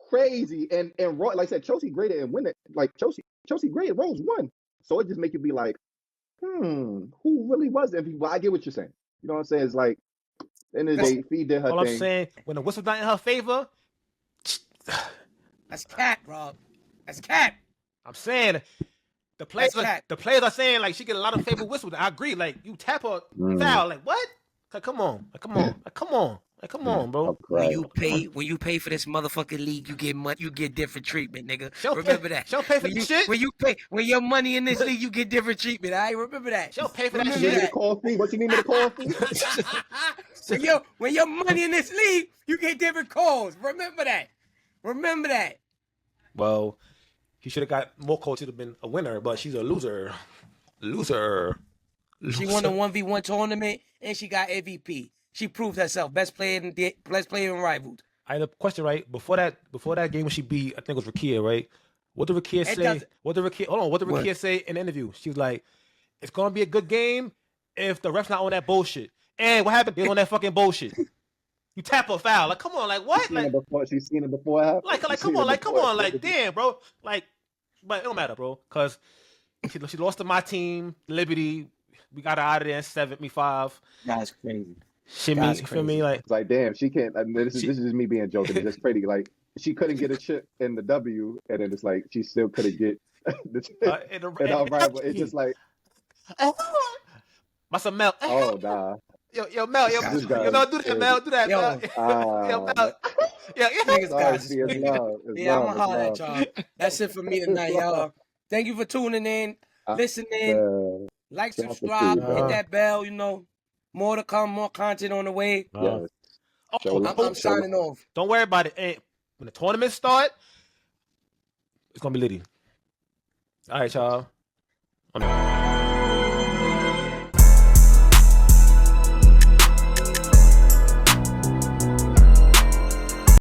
crazy. And like I said, Chelsea Gray didn't win it. Like Chelsea Gray and Rose won. So it just make you be like, who really was it? Well, I get what you're saying. You know what I'm saying? It's like, in the day, Fee did her thing. All I'm saying, when the whistle's not in her favor, that's cat, Rob. That's cat. I'm saying the players are saying like she get a lot of favor whistles. I agree. Like you tap her foul. Like what? Like come on, bro. When you pay for this motherfucking league, you get different treatment, nigga. Remember that. She'll pay for this shit. When your money in this league, you get different treatment. I remember that. She'll pay for that shit. You need a call fee? What you need me to call fee? when your money in this league, you get different calls. Remember that. Well, he should have got more calls. Should have been a winner, but she's a loser. She won the 1v1 tournament and she got MVP. She proved herself best player in Unrivaled. I had a question, right? Before that game when she beat, I think it was Rakia, right? What did Rakia say? What did Rakia say in the interview? She was like, "It's gonna be a good game if the ref's not on that bullshit." And what happened? They on that fucking bullshit. You tap a foul. Like, come on, like what? She's seen it before. Like, come on, like, damn, bro. Like, but it don't matter, bro, because she lost to my team, Liberty. We got her out of there in 75. That's crazy. You feel me? Like, it's like, damn, she can't. I mean, this is just me being joking. It's just crazy. Like, she couldn't get a chip in the W, and then it's like she still couldn't get the chip in our rival. It's just like, my son Mel. Oh nah. Yo, Mel, do that, Mel. Do that, Mel. Yo, Mel. Niggas got it's love. I'm gonna holler at y'all. That's it for me tonight, y'all. Thank you for tuning in, listening. Like, subscribe, hit that bell. You know, more to come, more content on the way. Yes. I'm signing off. Don't worry about it. Hey, when the tournament start, it's gonna be litty. All right, y'all.